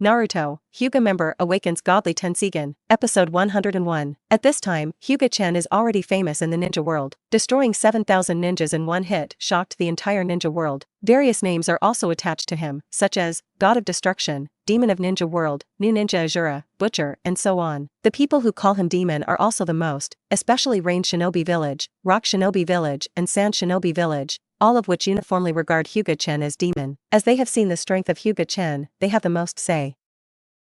Naruto, Hyuga member Awakens godly Tenseigan, episode 101. At this time, Hyuga Chen is already famous in the ninja world. Destroying 7,000 ninjas in one hit shocked the entire ninja world. Various names are also attached to him, such as God of Destruction, Demon of Ninja World, New Ninja Azura, Butcher, and so on. The people who call him Demon are also the most, especially Rain Shinobi Village, Rock Shinobi Village, and Sand Shinobi Village, all of which uniformly regard Hyuga Chen as Demon. As they have seen the strength of Hyuga Chen, they have the most say.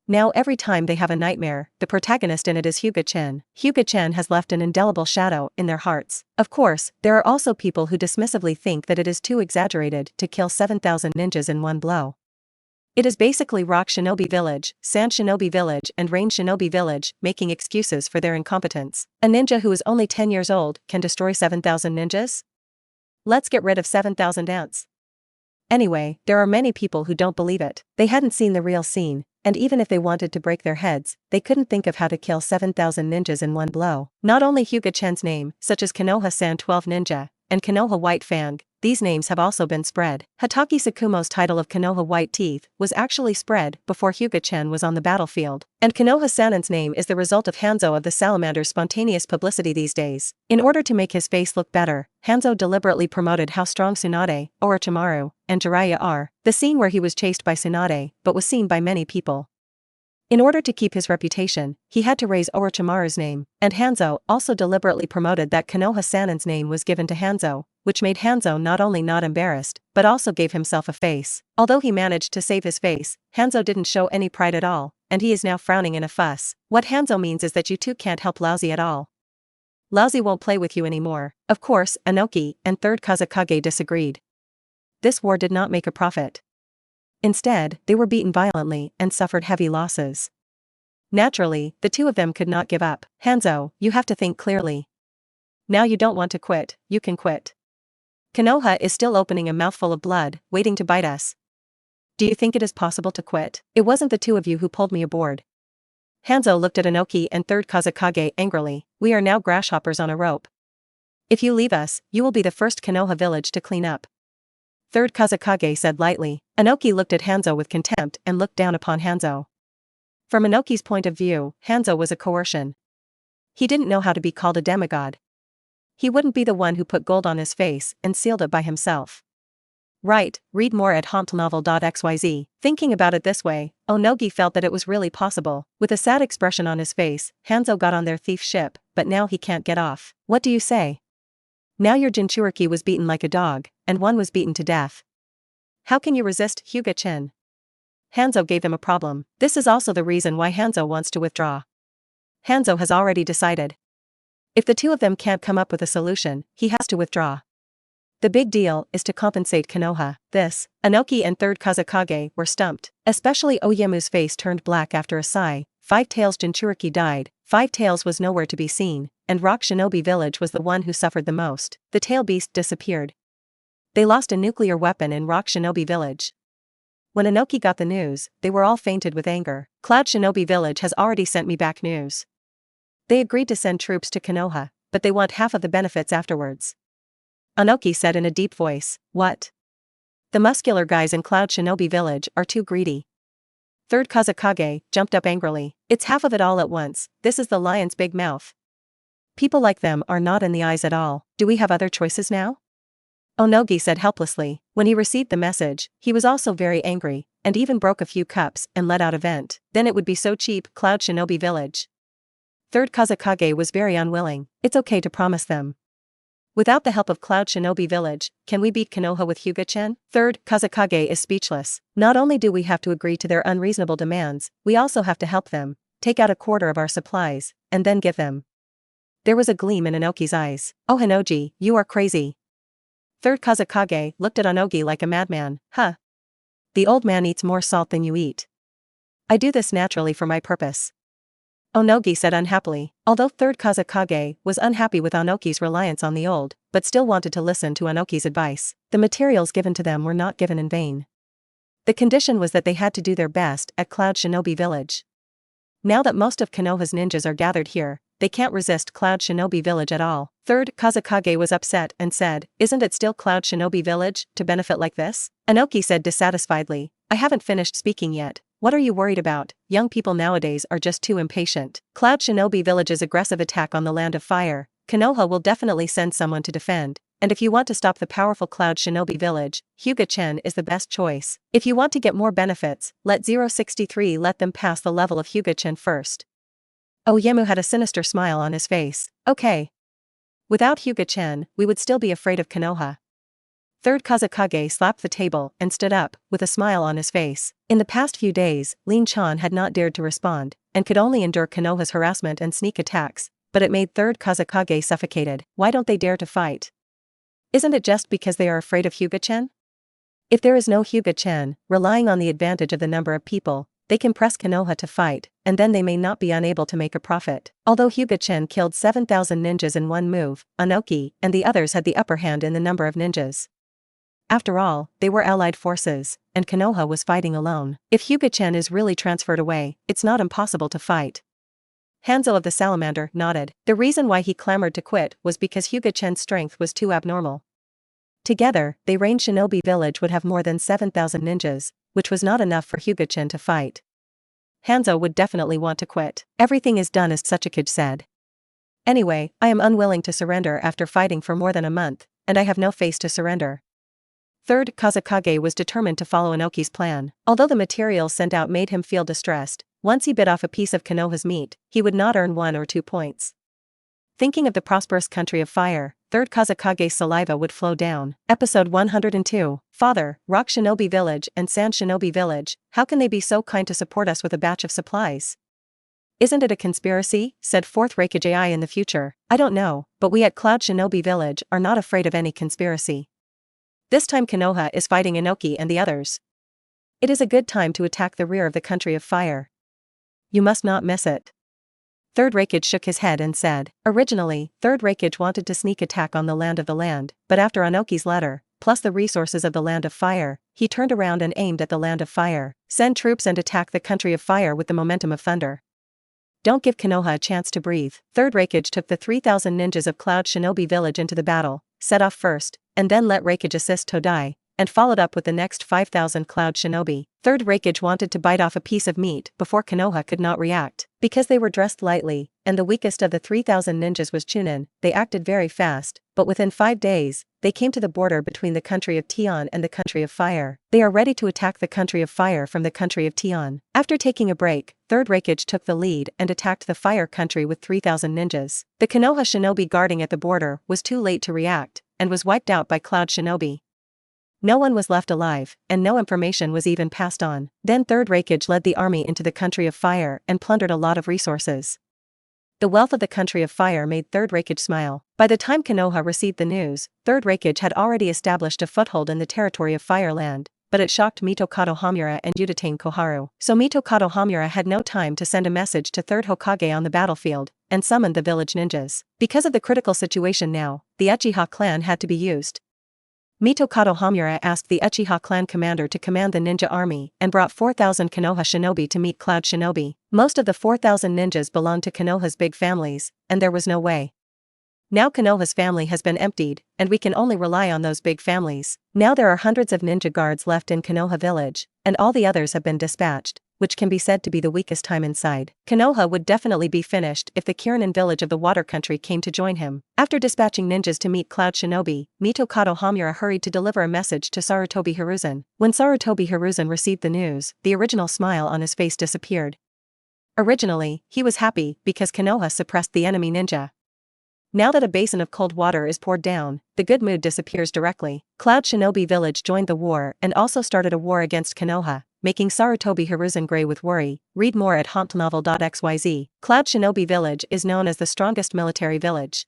Now every time they have a nightmare, the protagonist in it is Hyuga Chen. Hyuga Chen has left an indelible shadow in their hearts. Of course, there are also people who dismissively think that it is too exaggerated to kill 7,000 ninjas in one blow. It is basically Rock Shinobi Village, Sand Shinobi Village, and Rain Shinobi Village making excuses for their incompetence. A ninja who is only 10 years old can destroy 7,000 ninjas? Let's get rid of 7,000 ants. Anyway, there are many people who don't believe it. They hadn't seen the real scene, and even if they wanted to break their heads, they couldn't think of how to kill 7,000 ninjas in one blow. Not only Hyuga Chen's name, such as Konoha San 12 Ninja, and Konoha White Fang, these names have also been spread. Hatake Tsukumo's title of Konoha White Teeth was actually spread before Hyuga Chen was on the battlefield, and Konoha Sanen's name is the result of Hanzo of the Salamander's spontaneous publicity these days. In order to make his face look better, Hanzo deliberately promoted how strong Tsunade, Orochimaru, and Jiraiya are. The scene where he was chased by Tsunade, but was seen by many people. In order to keep his reputation, he had to raise Orochimaru's name, and Hanzo also deliberately promoted that Konoha Sanen's name was given to Hanzo, which made Hanzo not only not embarrassed, but also gave himself a face. Although he managed to save his face, Hanzo didn't show any pride at all, and he is now frowning in a fuss. What Hanzo means is that you two can't help Lousy at all. Lousy won't play with you anymore. Of course, Inoki and 3rd Kazekage disagreed. This war did not make a profit. Instead, they were beaten violently and suffered heavy losses. Naturally, the two of them could not give up. Hanzo, you have to think clearly. Now you don't want to quit, you can quit. Konoha is still opening a mouthful of blood, waiting to bite us. Do you think it is possible to quit? It wasn't the two of you who pulled me aboard. Hanzo looked at Inoki and 3rd Kazekage angrily. We are now grasshoppers on a rope. If you leave us, you will be the first Konoha village to clean up. 3rd Kazekage said lightly. Inoki looked at Hanzo with contempt and looked down upon Hanzo. From Inoki's point of view, Hanzo was a coercion. He didn't know how to be called a demigod. He wouldn't be the one who put gold on his face and sealed it by himself. Right, read more at hontnovel.xyz. Thinking about it this way, Onogi felt that it was really possible. With a sad expression on his face, Hanzo got on their thief ship, but now he can't get off. What do you say? Now your Jinchuriki was beaten like a dog, and one was beaten to death. How can you resist Hyuga Chen? Hanzo gave them a problem. This is also the reason why Hanzo wants to withdraw. Hanzo has already decided. If the two of them can't come up with a solution, he has to withdraw. The big deal is to compensate Konoha. This, Inoki and 3rd Kazekage were stumped. Especially Oyamu's face turned black after a sigh. 5 Tails Jinchuriki died, 5 Tails was nowhere to be seen, and Rock Shinobi Village was the one who suffered the most. The tail beast disappeared. They lost a nuclear weapon in Rock Shinobi Village. When Inoki got the news, they were all fainted with anger. Cloud Shinobi Village has already sent me back news. They agreed to send troops to Konoha, but they want half of the benefits afterwards. Inoki said in a deep voice, What? The muscular guys in Cloud Shinobi Village are too greedy. 3rd Kazekage jumped up angrily. It's half of it all at once. This is the lion's big mouth. People like them are not in the eyes at all. Do we have other choices now? Onogi said helplessly. When he received the message, he was also very angry, and even broke a few cups and let out a vent. Then it would be so cheap, Cloud Shinobi Village. 3rd Kazekage was very unwilling. It's okay to promise them. Without the help of Cloud Shinobi Village, can we beat Konoha with Hyuga Chen? 3rd Kazekage is speechless. Not only do we have to agree to their unreasonable demands, we also have to help them, take out a quarter of our supplies, and then give them. There was a gleam in Inoki's eyes. Oh Hinoji, you are crazy. 3rd Kazekage looked at Onogi like a madman. Huh. The old man eats more salt than you eat. I do this naturally for my purpose. Onogi said unhappily. Although 3rd Kazekage was unhappy with Onoki's reliance on the old, but still wanted to listen to Onoki's advice. The materials given to them were not given in vain. The condition was that they had to do their best at Cloud Shinobi Village. Now that most of Konoha's ninjas are gathered here, they can't resist Cloud Shinobi Village at all. 3rd Kazekage was upset and said, Isn't it still Cloud Shinobi Village to benefit like this? Inoki said dissatisfiedly, I haven't finished speaking yet. What are you worried about? Young people nowadays are just too impatient. Cloud Shinobi Village's aggressive attack on the Land of Fire. Konoha will definitely send someone to defend. And if you want to stop the powerful Cloud Shinobi Village, Hyuga Chen is the best choice. If you want to get more benefits, let 063 let them pass the level of Hyuga Chen first. Oyemu had a sinister smile on his face. Okay. Without Hyuga Chen, we would still be afraid of Konoha. Third Kazekage slapped the table and stood up, with a smile on his face. In the past few days, Lin Chan had not dared to respond, and could only endure Konoha's harassment and sneak attacks, but it made Third Kazekage suffocated. Why don't they dare to fight? Isn't it just because they are afraid of Hyuga Chen? If there is no Hyuga Chen, relying on the advantage of the number of people, they can press Konoha to fight, and then they may not be unable to make a profit. Although Hyuga Chen killed 7,000 ninjas in one move, Anoki and the others had the upper hand in the number of ninjas. After all, they were allied forces, and Konoha was fighting alone. If Hyuga Chen is really transferred away, it's not impossible to fight. Hanzo of the Salamander nodded. The reason why he clamored to quit was because Hyuga Chen's strength was too abnormal. Together, they Rain Shinobi Village would have more than 7,000 ninjas, which was not enough for Hyuga Chen to fight. Hanzo would definitely want to quit. Everything is done as Tsuchikage said. Anyway, I am unwilling to surrender after fighting for more than a month, and I have no face to surrender. Third Kazekage was determined to follow Inoki's plan. Although the materials sent out made him feel distressed, once he bit off a piece of Konoha's meat, he would not earn 1 or 2 points. Thinking of the prosperous country of fire, Third Kazekage's saliva would flow down. Episode 102. Father, Rock Shinobi Village and Sand Shinobi Village, how can they be so kind to support us with a batch of supplies? Isn't it a conspiracy? Said Fourth Raikage in the future. I don't know, but we at Cloud Shinobi Village are not afraid of any conspiracy. This time Konoha is fighting Inoki and the others. It is a good time to attack the rear of the country of fire. You must not miss it. Third Raikage shook his head and said, originally, Third Raikage wanted to sneak attack on the Land of the Land, but after Anoki's letter, plus the resources of the Land of Fire, he turned around and aimed at the Land of Fire. Send troops and attack the country of fire with the momentum of thunder. Don't give Konoha a chance to breathe. Third Raikage took the 3,000 ninjas of Cloud Shinobi Village into the battle, set off first, and then let Raikage assist Todai, and followed up with the next 5,000 Cloud Shinobi. Third Raikage wanted to bite off a piece of meat before Konoha could not react. Because they were dressed lightly, and the weakest of the 3,000 ninjas was Chunin, they acted very fast, but within 5 days, they came to the border between the country of Tian and the country of fire. They are ready to attack the country of fire from the country of Tian. After taking a break, Third Raikage took the lead and attacked the fire country with 3,000 ninjas. The Konoha shinobi guarding at the border was too late to react, and was wiped out by Cloud Shinobi. No one was left alive, and no information was even passed on. Then Third Raikage led the army into the country of fire and plundered a lot of resources. The wealth of the country of fire made Third Raikage smile. By the time Konoha received the news, Third Raikage had already established a foothold in the territory of Fireland, but it shocked Mitokado Hamura and Udatane Koharu. So Mitokado Hamura had no time to send a message to Third Hokage on the battlefield, and summoned the village ninjas. Because of the critical situation now, the Uchiha clan had to be used. Mitokado Hamura asked the Uchiha clan commander to command the ninja army and brought 4,000 Konoha shinobi to meet Cloud Shinobi. Most of the 4,000 ninjas belonged to Konoha's big families, and there was no way. Now Konoha's family has been emptied, and we can only rely on those big families. Now there are hundreds of ninja guards left in Konoha village, and all the others have been dispatched, which can be said to be the weakest time inside. Konoha would definitely be finished if the Kiranin village of the water country came to join him. After dispatching ninjas to meet Cloud Shinobi, Mitokado Hamura hurried to deliver a message to Sarutobi Hiruzen. When Sarutobi Hiruzen received the news, the original smile on his face disappeared. Originally, he was happy because Konoha suppressed the enemy ninja. Now that a basin of cold water is poured down, the good mood disappears directly. Cloud Shinobi village joined the war and also started a war against Konoha, making Sarutobi Hiruzen gray with worry. Read more at hauntnovel.xyz. Cloud Shinobi village is known as the strongest military village.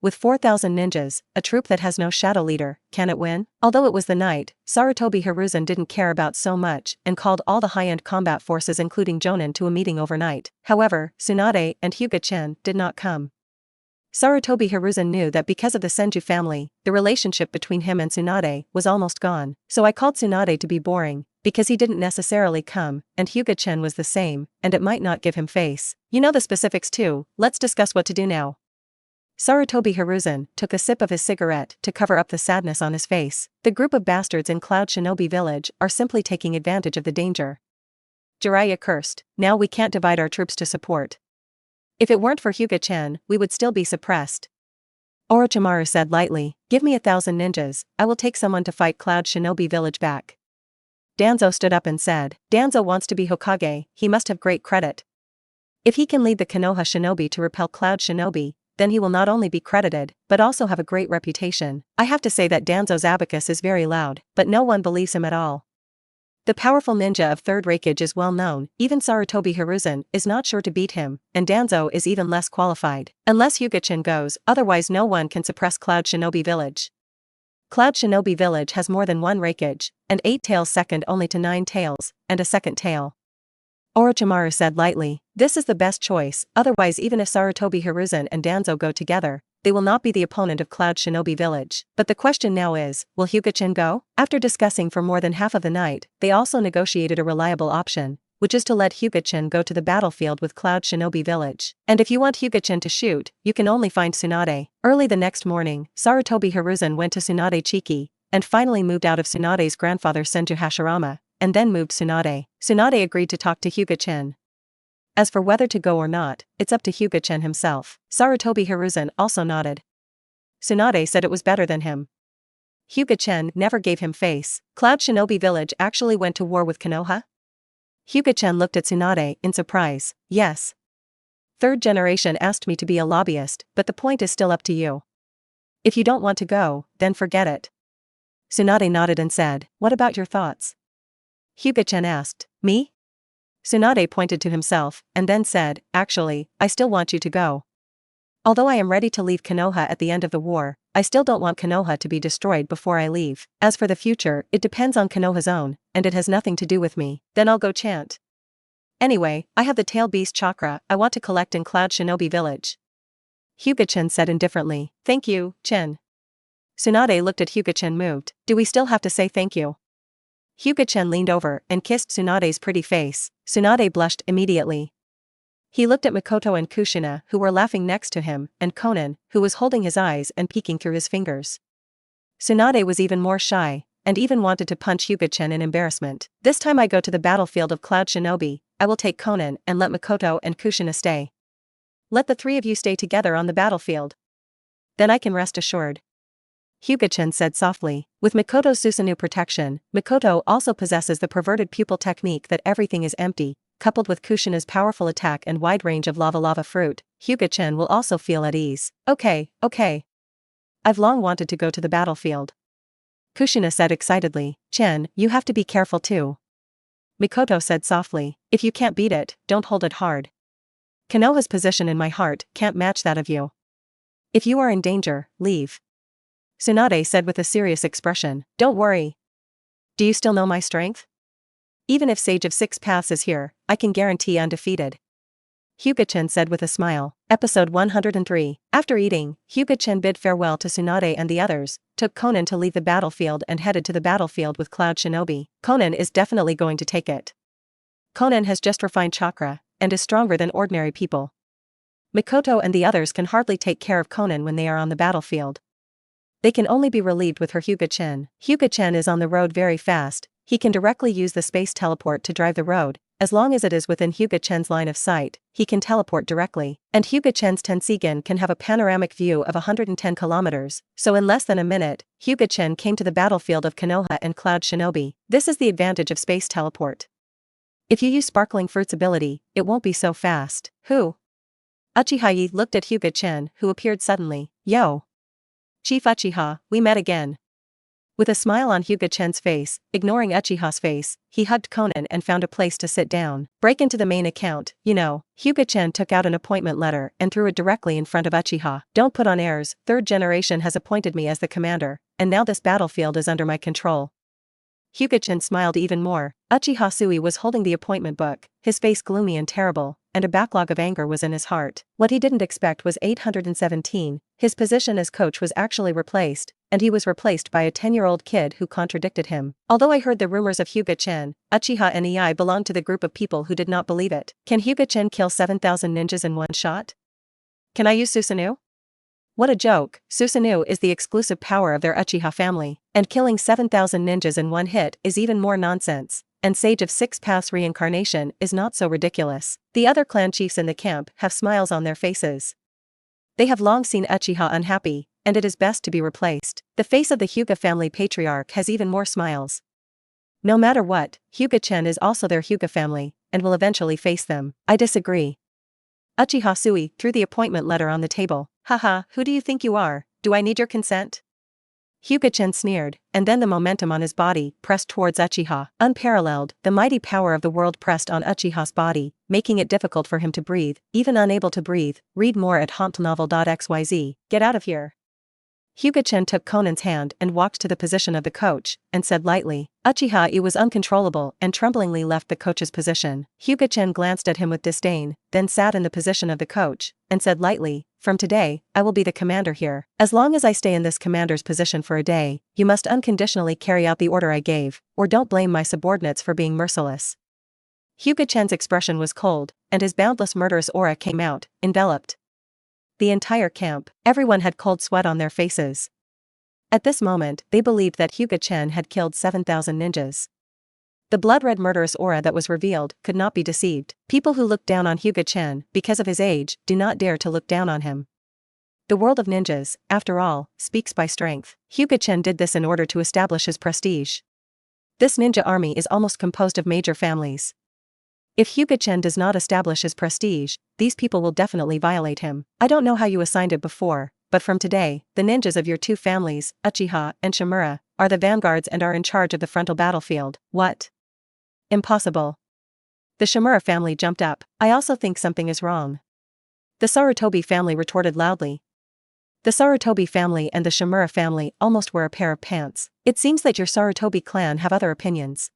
With 4,000 ninjas, a troop that has no shadow leader, can it win? Although it was the night, Sarutobi Hiruzen didn't care about so much and called all the high-end combat forces including Jonin to a meeting overnight. However, Tsunade and Hyuga Chen did not come. Sarutobi Hiruzen knew that because of the Senju family, the relationship between him and Tsunade was almost gone. So I called Tsunade to be boring, because he didn't necessarily come, and Hyuga Chen was the same, and it might not give him face. You know the specifics too, let's discuss what to do now. Sarutobi Hiruzen took a sip of his cigarette to cover up the sadness on his face. The group of bastards in Cloud Shinobi village are simply taking advantage of the danger. Jiraiya cursed. Now we can't divide our troops to support. If it weren't for Hyuga Chen, we would still be suppressed. Orochimaru said lightly, give me 1,000 ninjas, I will take someone to fight Cloud Shinobi village back. Danzo stood up and said, Danzo wants to be Hokage, he must have great credit. If he can lead the Konoha Shinobi to repel Cloud Shinobi, then he will not only be credited, but also have a great reputation. I have to say that Danzo's abacus is very loud, but no one believes him at all. The powerful ninja of third rankage is well known, even Sarutobi Hiruzen is not sure to beat him, and Danzo is even less qualified. Unless Hyuga Chen goes, otherwise no one can suppress Cloud Shinobi village. Cloud Shinobi village has more than one rankage, and 8 tails second only to 9 tails, and a second tail. Orochimaru said lightly, this is the best choice, otherwise even if Sarutobi Hiruzen and Danzo go together, they will not be the opponent of Cloud Shinobi village. But the question now is, will Hyuga Chen go? After discussing for more than half of the night, they also negotiated a reliable option, which is to let Hyuga Chen go to the battlefield with Cloud Shinobi village. And if you want Hyuga Chen to shoot, you can only find Tsunade. Early the next morning, Sarutobi Hiruzen went to Tsunade Chiki, and finally moved out of Tsunade's grandfather Senju Hashirama, and then moved Tsunade. Tsunade agreed to talk to Hyuga Chen. As for whether to go or not, it's up to Hyuga Chen himself. Sarutobi Hiruzen also nodded. Tsunade said it was better than him. Hyuga Chen never gave him face. Cloud Shinobi village actually went to war with Konoha? Hyuga Chen looked at Tsunade in surprise. Yes. Third generation asked me to be a lobbyist, but the point is still up to you. If you don't want to go, then forget it. Tsunade nodded and said, what about your thoughts? Hyuga Chen asked, me? Tsunade pointed to himself, and then said, actually, I still want you to go. Although I am ready to leave Konoha at the end of the war, I still don't want Konoha to be destroyed before I leave. As for the future, it depends on Konoha's own, and it has nothing to do with me. Then I'll go chant. Anyway, I have the tail beast chakra I want to collect in Cloud Shinobi village. Hyuga Chen said indifferently, thank you, Chen. Tsunade looked at Hyuga Chen moved. Do we still have to say thank you? Hyuga Chen leaned over and kissed Tsunade's pretty face. Tsunade blushed immediately. He looked at Mikoto and Kushina, who were laughing next to him, and Konan, who was holding his eyes and peeking through his fingers. Tsunade was even more shy, and even wanted to punch Hyuga Chen in embarrassment. This time I go to the battlefield of Cloud Shinobi, I will take Konan and let Mikoto and Kushina stay. Let the 3 of you stay together on the battlefield. Then I can rest assured. Hyuga Chen said softly, with Mikoto's Susanoo protection, Mikoto also possesses the perverted pupil technique that everything is empty, coupled with Kushina's powerful attack and wide range of lava fruit, Hyuga Chen will also feel at ease. Okay. I've long wanted to go to the battlefield. Kushina said excitedly, Chen, you have to be careful too. Mikoto said softly, if you can't beat it, don't hold it hard. Konoha's position in my heart can't match that of you. If you are in danger, leave. Tsunade said with a serious expression, don't worry. Do you still know my strength? Even if Sage of 6 Paths is here, I can guarantee undefeated. Hyuga Chen said with a smile. Episode 103. After eating, Hyuga Chen bid farewell to Tsunade and the others, took Konan to leave the battlefield and headed to the battlefield with Cloud Shinobi. Konan is definitely going to take it. Konan has just refined chakra, and is stronger than ordinary people. Mikoto and the others can hardly take care of Konan when they are on the battlefield. They can only be relieved with her Hyuga Chen. Hyuga Chen is on the road very fast, he can directly use the space teleport to drive the road, as long as it is within Hyuga Chen's line of sight, he can teleport directly, and Hyuga Chen's Tenseigan can have a panoramic view of 110 kilometers, so in less than a minute, Hyuga Chen came to the battlefield of Konoha and Cloud Shinobi. This is the advantage of space teleport. If you use Sparkling Fruit's ability, it won't be so fast. Who? Uchiha looked at Hyuga Chen, who appeared suddenly. Yo! Chief Uchiha, we met again. With a smile on Hyuga Chen's face, ignoring Uchiha's face, he hugged Konan and found a place to sit down. Break into the main account, you know. Hyuga Chen took out an appointment letter and threw it directly in front of Uchiha. Don't put on airs, third generation has appointed me as the commander, and now this battlefield is under my control. Hyuga Chen smiled even more. Uchiha Sui was holding the appointment book, his face gloomy and terrible, and a backlog of anger was in his heart. What he didn't expect was 817, his position as coach was actually replaced, and he was replaced by a 10-year-old kid who contradicted him. Although I heard the rumors of Hyuga Chen, Uchiha Nei belonged to the group of people who did not believe it. Can Hyuga Chen kill 7,000 ninjas in one shot? Can I use Susanoo? What a joke, Susanoo is the exclusive power of their Uchiha family, and killing 7,000 ninjas in one hit is even more nonsense, and sage of 6 paths reincarnation is not so ridiculous. The other clan chiefs in the camp have smiles on their faces. They have long seen Uchiha unhappy, and it is best to be replaced. The face of the Hyuga family patriarch has even more smiles. No matter what, Hyuga Chen is also their Hyuga family, and will eventually face them. I disagree. Uchiha Sui threw the appointment letter on the table. Haha, who do you think you are? Do I need your consent? Hyuga Chen sneered, and then the momentum on his body pressed towards Uchiha. Unparalleled, the mighty power of the world pressed on Uchiha's body, making it difficult for him to breathe. Even unable to breathe, read more at hauntnovel.xyz. Get out of here. Hyuga Chen took Conan's hand and walked to the position of the coach, and said lightly. Uchiha was uncontrollable and tremblingly left the coach's position. Hyuga Chen glanced at him with disdain, then sat in the position of the coach, and said lightly, from today, I will be the commander here. As long as I stay in this commander's position for a day, you must unconditionally carry out the order I gave, or don't blame my subordinates for being merciless. Hyuga Chen's expression was cold, and his boundless murderous aura came out, enveloped the entire camp. Everyone had cold sweat on their faces. At this moment, they believed that Hyuga Chen had killed 7,000 ninjas. The blood-red murderous aura that was revealed could not be deceived. People who look down on Hyuga Chen, because of his age, do not dare to look down on him. The world of ninjas, after all, speaks by strength. Hyuga Chen did this in order to establish his prestige. This ninja army is almost composed of major families. If Hyuga Chen does not establish his prestige, these people will definitely violate him. I don't know how you assigned it before, but from today, the ninjas of your two families, Uchiha and Shimura, are the vanguards and are in charge of the frontal battlefield. What? Impossible. The Shimura family jumped up. I also think something is wrong. The Sarutobi family retorted loudly. The Sarutobi family and the Shimura family almost wear a pair of pants. It seems that your Sarutobi clan have other opinions.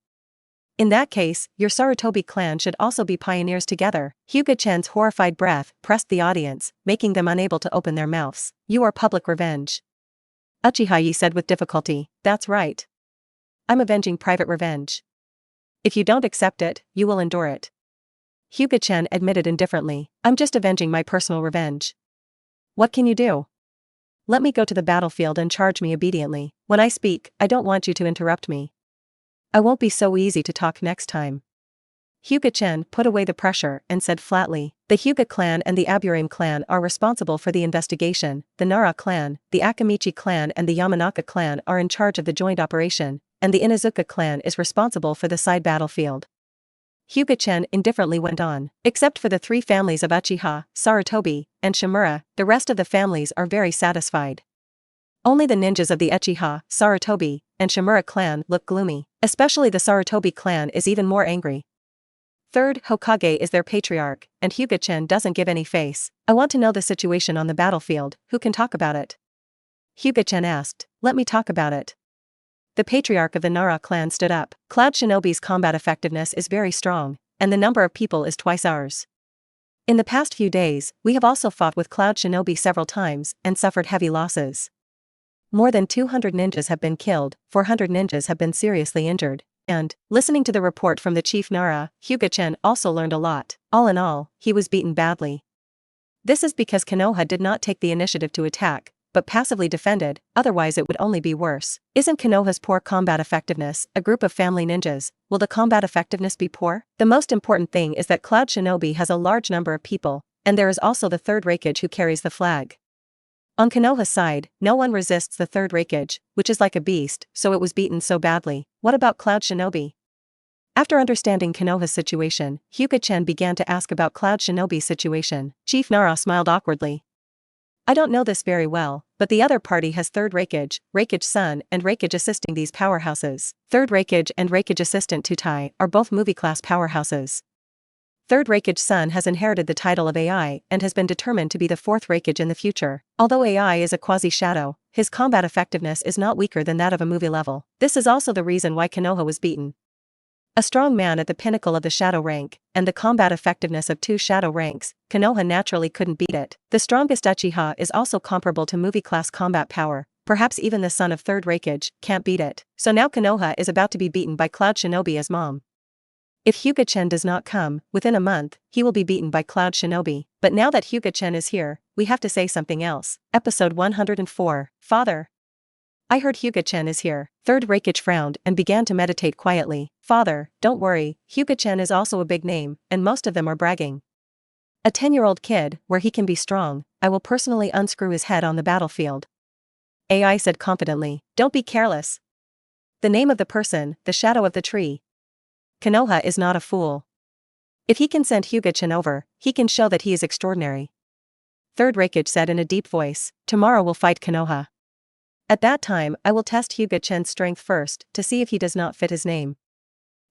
In that case, your Sarutobi clan should also be pioneers together. Hyuga Chen's horrified breath pressed the audience, making them unable to open their mouths. You are public revenge. Uchiha said with difficulty. That's right. I'm avenging private revenge. If you don't accept it, you will endure it. Hyuga Chen admitted indifferently. I'm just avenging my personal revenge. What can you do? Let me go to the battlefield and charge me obediently. When I speak, I don't want you to interrupt me. I won't be so easy to talk next time. Hyuga Chen put away the pressure and said flatly, the Hyuga clan and the Aburame clan are responsible for the investigation, the Nara clan, the Akamichi clan and the Yamanaka clan are in charge of the joint operation, and the Inazuka clan is responsible for the side battlefield. Hyuga Chen indifferently went on. Except for the three families of Uchiha, Sarutobi, and Shimura, the rest of the families are very satisfied. Only the ninjas of the Uchiha, Sarutobi, and Shimura clan look gloomy. Especially the Sarutobi clan is even more angry. Third Hokage is their patriarch, and Hyuga Chen doesn't give any face. I want to know the situation on the battlefield. Who can talk about it? Hyuga Chen asked. Let me talk about it. The patriarch of the Nara clan stood up. Cloud Shinobi's combat effectiveness is very strong, and the number of people is twice ours. In the past few days, we have also fought with Cloud Shinobi several times and suffered heavy losses. More than 200 ninjas have been killed, 400 ninjas have been seriously injured, and, listening to the report from the chief Nara, Hyuga Chen also learned a lot. All in all, he was beaten badly. This is because Konoha did not take the initiative to attack, but passively defended, otherwise it would only be worse. Isn't Konoha's poor combat effectiveness a group of family ninjas? Will the combat effectiveness be poor? The most important thing is that Cloud Shinobi has a large number of people, and there is also the third Raikage who carries the flag. On Konoha's side, no one resists the third Raikage, which is like a beast, so it was beaten so badly. What about Cloud Shinobi? After understanding Konoha's situation, Hyuga Chen began to ask about Cloud Shinobi's situation. Chief Nara smiled awkwardly. I don't know this very well, but the other party has third Raikage, Raikage Sun and Raikage assisting these powerhouses. Third Raikage and Raikage Assistant Tutai are both movie-class powerhouses. Third Raikage Sun has inherited the title of AI and has been determined to be the fourth Raikage in the future. Although AI is a quasi-shadow, his combat effectiveness is not weaker than that of a movie level. This is also the reason why Konoha was beaten. A strong man at the pinnacle of the shadow rank, and the combat effectiveness of two shadow ranks, Konoha naturally couldn't beat it. The strongest Uchiha is also comparable to movie-class combat power, perhaps even the son of third Raikage can't beat it. So now Konoha is about to be beaten by Cloud Shinobi as mom. If Hyuga Chen does not come, within a month, he will be beaten by Cloud Shinobi. But now that Hyuga Chen is here, we have to say something else. Episode 104, Father. I heard Hyuga Chen is here. Third Reikage frowned and began to meditate quietly. Father, don't worry, Hyuga Chen is also a big name, and most of them are bragging. A 10-year-old kid, where he can be strong, I will personally unscrew his head on the battlefield. AI said confidently. Don't be careless. The name of the person, the shadow of the tree. Konoha is not a fool. If he can send Hyuga Chen over, he can show that he is extraordinary. Third Reikage said in a deep voice, tomorrow we'll fight Konoha. At that time, I will test Hyuga Chen's strength first, to see if he does not fit his name.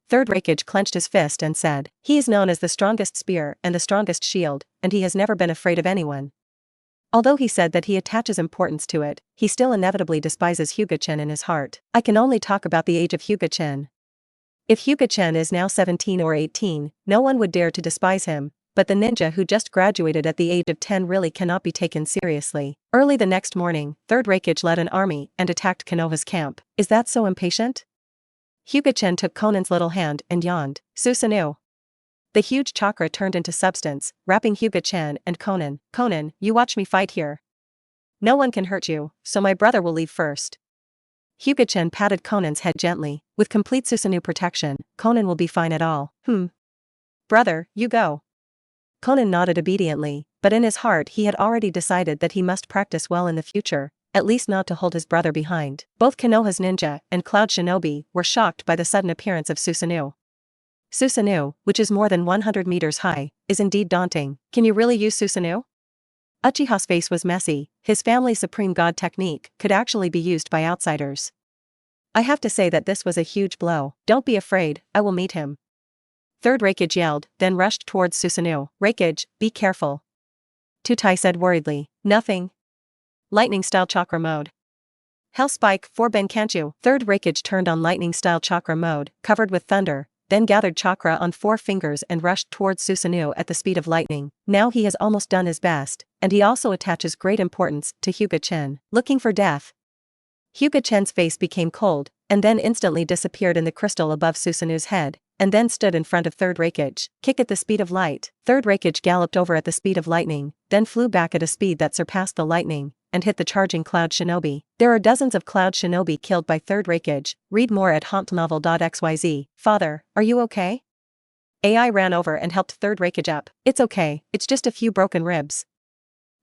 Third Reikage clenched his fist and said, he is known as the strongest spear and the strongest shield, and he has never been afraid of anyone. Although he said that he attaches importance to it, he still inevitably despises Hyuga Chen in his heart. I can only talk about the age of Hyuga Chen. If Hyuga Chen is now 17 or 18, no one would dare to despise him, but the ninja who just graduated at the age of 10 really cannot be taken seriously. Early the next morning, Third Reikage led an army and attacked Konoha's camp. Is that so impatient? Hyuga Chen took Conan's little hand and yawned. Susanoo. The huge chakra turned into substance, wrapping Hyuga Chen and Conan. Conan, you watch me fight here. No one can hurt you, so my brother will leave first. Hyuga Chen patted Conan's head gently. With complete Susanoo protection, Conan will be fine at all. Brother, you go. Conan nodded obediently, but in his heart he had already decided that he must practice well in the future, at least not to hold his brother behind. Both Konoha's ninja and Cloud Shinobi were shocked by the sudden appearance of Susanoo. Susanoo, which is more than 100 meters high, is indeed daunting. Can you really use Susanoo? Uchiha's face was messy. His family's supreme god technique could actually be used by outsiders. I have to say that this was a huge blow. Don't be afraid, I will meet him. Third Reikage yelled, then rushed towards Susanoo. Reikage, be careful. Tutai said worriedly. Nothing. Lightning-style chakra mode. Hell Spike, 4 Benkanchu. Third Reikage turned on lightning-style chakra mode, covered with thunder, then gathered chakra on 4 fingers and rushed towards Susanoo at the speed of lightning. Now he has almost done his best, and he also attaches great importance to Hyuga Chen. Looking for death. Hyuga Chen's face became cold, and then instantly disappeared in the crystal above Susanoo's head, and then stood in front of Third Reikage. Kick at the speed of light. Third Reikage galloped over at the speed of lightning, then flew back at a speed that surpassed the lightning, and hit the charging Cloud Shinobi. There are dozens of Cloud Shinobi killed by Third Reikage. Read more at hauntnovel.xyz. Father, are you okay? AI ran over and helped Third Reikage up. It's okay, it's just a few broken ribs.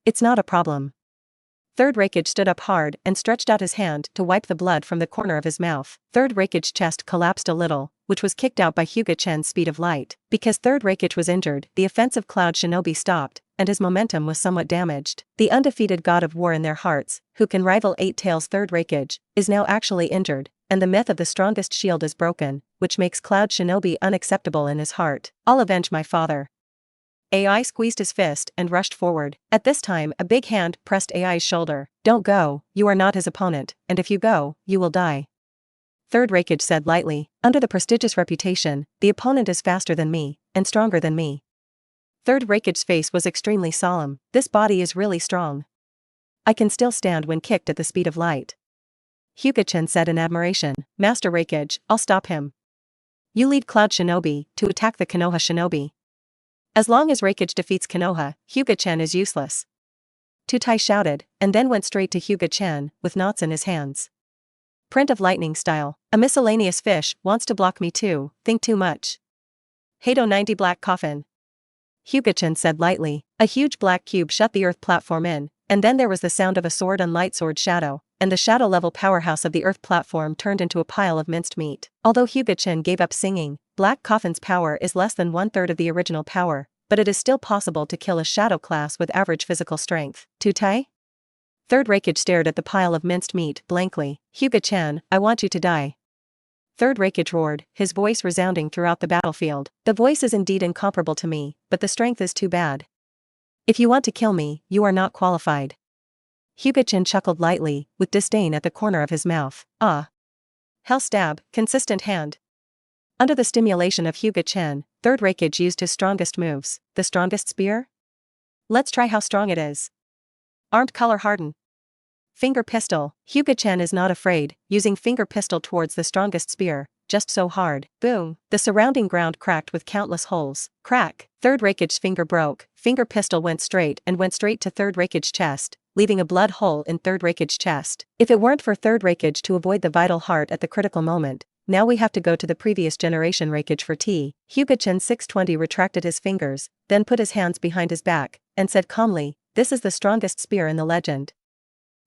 It's not a problem. Third Reikage stood up hard and stretched out his hand to wipe the blood from the corner of his mouth. Third Reikage's chest collapsed a little, which was kicked out by Hyuga Chen's speed of light. Because Third Reikage was injured, the offensive Cloud Shinobi stopped, and his momentum was somewhat damaged. The undefeated god of war in their hearts, who can rival Eight Tails Third Reikage, is now actually injured, and the myth of the strongest shield is broken, which makes Cloud Shinobi unacceptable in his heart. I'll avenge my father. AI squeezed his fist and rushed forward. At this time, a big hand pressed AI's shoulder. Don't go, you are not his opponent, and if you go, you will die. Third Reikage said lightly, under the prestigious reputation, the opponent is faster than me, and stronger than me. Third Reikage's face was extremely solemn. This body is really strong. I can still stand when kicked at the speed of light. Hyuga Chen said in admiration. Master Reikage, I'll stop him. You lead Cloud Shinobi to attack the Konoha Shinobi. As long as Reikage defeats Konoha, Hyuga Chen is useless. Tutai shouted, and then went straight to Hyuga Chen, with knots in his hands. Print of lightning style. A miscellaneous fish wants to block me too, think too much. Hado 90 black coffin. Hyuga Chen said lightly. A huge black cube shut the earth platform in, and then there was the sound of a sword and light sword shadow, and the shadow-level powerhouse of the earth platform turned into a pile of minced meat. Although Hyuga Chen gave up singing, Black Coffin's power is less than 1/3 of the original power, but it is still possible to kill a shadow class with average physical strength. Tutai? Third Reikage stared at the pile of minced meat blankly. Hyuga Chen, I want you to die. Third Reikage roared, his voice resounding throughout the battlefield. The voice is indeed incomparable to me, but the strength is too bad. If you want to kill me, you are not qualified. Hyuga Chen chuckled lightly, with disdain at the corner of his mouth. Ah. Hell stab, consistent hand. Under the stimulation of Hyuga Chen, Third Reikage used his strongest moves. The strongest spear? Let's try how strong it is. Armed color harden. Finger pistol. Hyuga Chen is not afraid, using finger pistol towards the strongest spear, just so hard. Boom. The surrounding ground cracked with countless holes. Crack. Third Reikage's finger broke. Finger pistol went straight to Third Reikage's chest, leaving a blood hole in Third Rake's chest. If it weren't for Third Rake to avoid the vital heart at the critical moment, now we have to go to the previous generation Rake for tea. Hyuga Chen 620 retracted his fingers, then put his hands behind his back, and said calmly, "This is the strongest spear in the legend.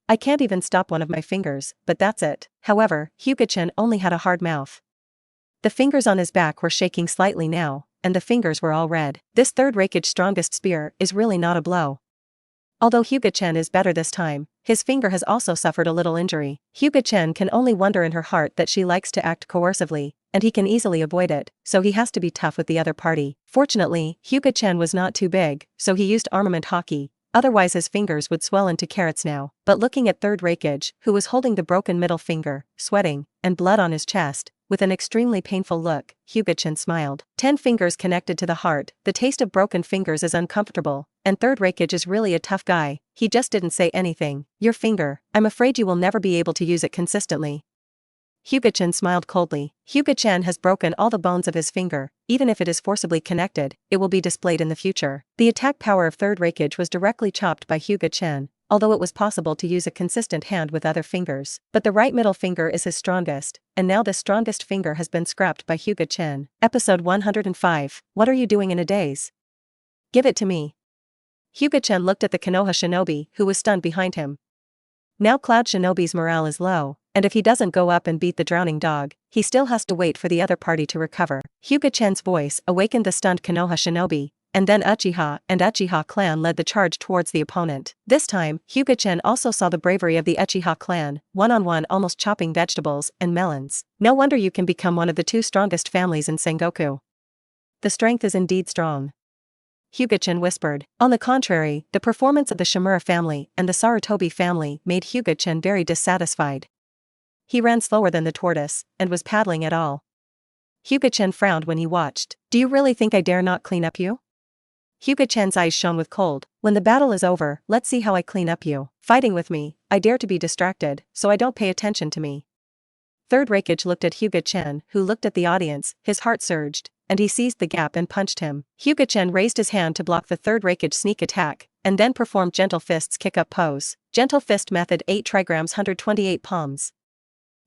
I can't even stop one of my fingers, but that's it." However, Hyuga Chen only had a hard mouth. The fingers on his back were shaking slightly now, and the fingers were all red. This Third Rake's strongest spear is really not a blow. Although Hyuga Chen is better this time, his finger has also suffered a little injury. Hyuga Chen can only wonder in her heart that she likes to act coercively, and he can easily avoid it, so he has to be tough with the other party. Fortunately, Hyuga Chen was not too big, so he used armament hockey, otherwise his fingers would swell into carrots now. But looking at Third Rake, who was holding the broken middle finger, sweating, and blood on his chest, with an extremely painful look, Hyuga Chen smiled. 10 fingers connected to the heart, the taste of broken fingers is uncomfortable, and Third Rake is really a tough guy. He just didn't say anything. "Your finger, I'm afraid you will never be able to use it consistently." Hyuga Chen smiled coldly. Hyuga Chen has broken all the bones of his finger, even if it is forcibly connected, it will be displayed in the future. The attack power of Third Rake was directly chopped by Hyuga Chen, although it was possible to use a consistent hand with other fingers. But the right middle finger is his strongest, and now the strongest finger has been scrapped by Hyuga Chen. Episode 105. What are you doing in a daze? Give it to me. Hyuga Chen looked at the Konoha shinobi, who was stunned behind him. Now Cloud Shinobi's morale is low, and if he doesn't go up and beat the drowning dog, he still has to wait for the other party to recover. Hyuga Chen's voice awakened the stunned Konoha shinobi, and then Uchiha and Uchiha clan led the charge towards the opponent. This time, Hyuga Chen also saw the bravery of the Uchiha clan, one-on-one almost chopping vegetables and melons. No wonder you can become one of the 2 strongest families in Sengoku. The strength is indeed strong. Hyuga Chen whispered. On the contrary, the performance of the Shimura family and the Sarutobi family made Hyuga Chen very dissatisfied. He ran slower than the tortoise, and was paddling at all. Hyuga Chen frowned when he watched. "Do you really think I dare not clean up you?" Hyuga Chen's eyes shone with cold. "When the battle is over, let's see how I clean up you. Fighting with me, I dare to be distracted, so I don't pay attention to me." Third Rake looked at Hyuga Chen, who looked at the audience, his heart surged, and he seized the gap and punched him. Hyuga Chen raised his hand to block the Third Rake sneak attack, and then performed Gentle Fist's kick-up pose. Gentle Fist method 8 trigrams 128 palms.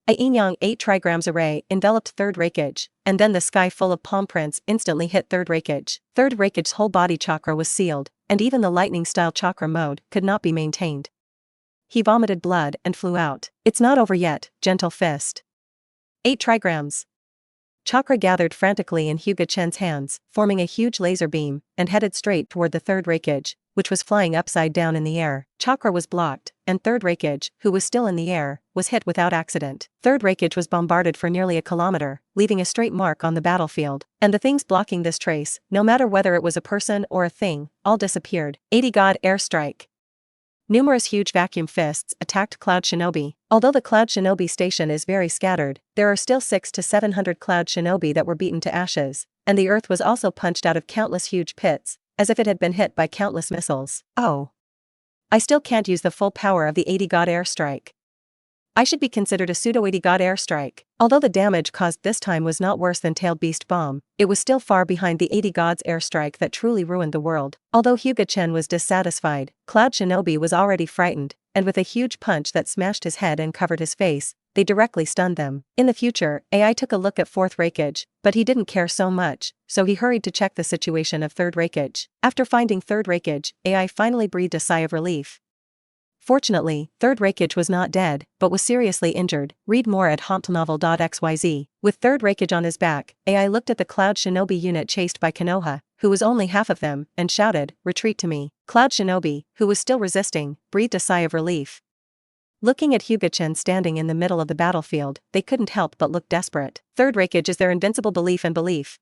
A yin-yang 8 trigrams array enveloped Third Rake, and then the sky full of palm prints instantly hit Third Rake. Third Rake's whole body chakra was sealed, and even the lightning-style chakra mode could not be maintained. He vomited blood and flew out. "It's not over yet, Gentle Fist." 8 trigrams. Chakra gathered frantically in Hyuga Chen's hands, forming a huge laser beam, and headed straight toward the Third Rake, which was flying upside down in the air. Chakra was blocked, and Third Rake, who was still in the air, was hit without accident. Third Rake was bombarded for nearly a kilometer, leaving a straight mark on the battlefield, and the things blocking this trace, no matter whether it was a person or a thing, all disappeared. 80 God Airstrike. Numerous huge vacuum fists attacked Cloud Shinobi. Although the Cloud Shinobi station is very scattered, there are still 600 to 700 Cloud Shinobi that were beaten to ashes, and the earth was also punched out of countless huge pits, as if it had been hit by countless missiles. Oh. I still can't use the full power of the 80 God Airstrike. I should be considered a pseudo 80 God Airstrike. Although the damage caused this time was not worse than Tailed Beast Bomb, it was still far behind the 80 Gods Airstrike that truly ruined the world. Although Hyuga Chen was dissatisfied, Cloud Shinobi was already frightened, and with a huge punch that smashed his head and covered his face, they directly stunned them. In the future, AI took a look at Fourth Rake, but he didn't care so much, so he hurried to check the situation of Third Rake. After finding Third Rake, AI finally breathed a sigh of relief. Fortunately, Third Rake was not dead, but was seriously injured. Read more at hompnovel.xyz. With Third Rake on his back, AI looked at the Cloud Shinobi unit chased by Konoha, who was only half of them, and shouted, "Retreat to me." Cloud Shinobi, who was still resisting, breathed a sigh of relief. Looking at Hyuga Chen standing in the middle of the battlefield, they couldn't help but look desperate. Third Rake is their invincible belief and belief.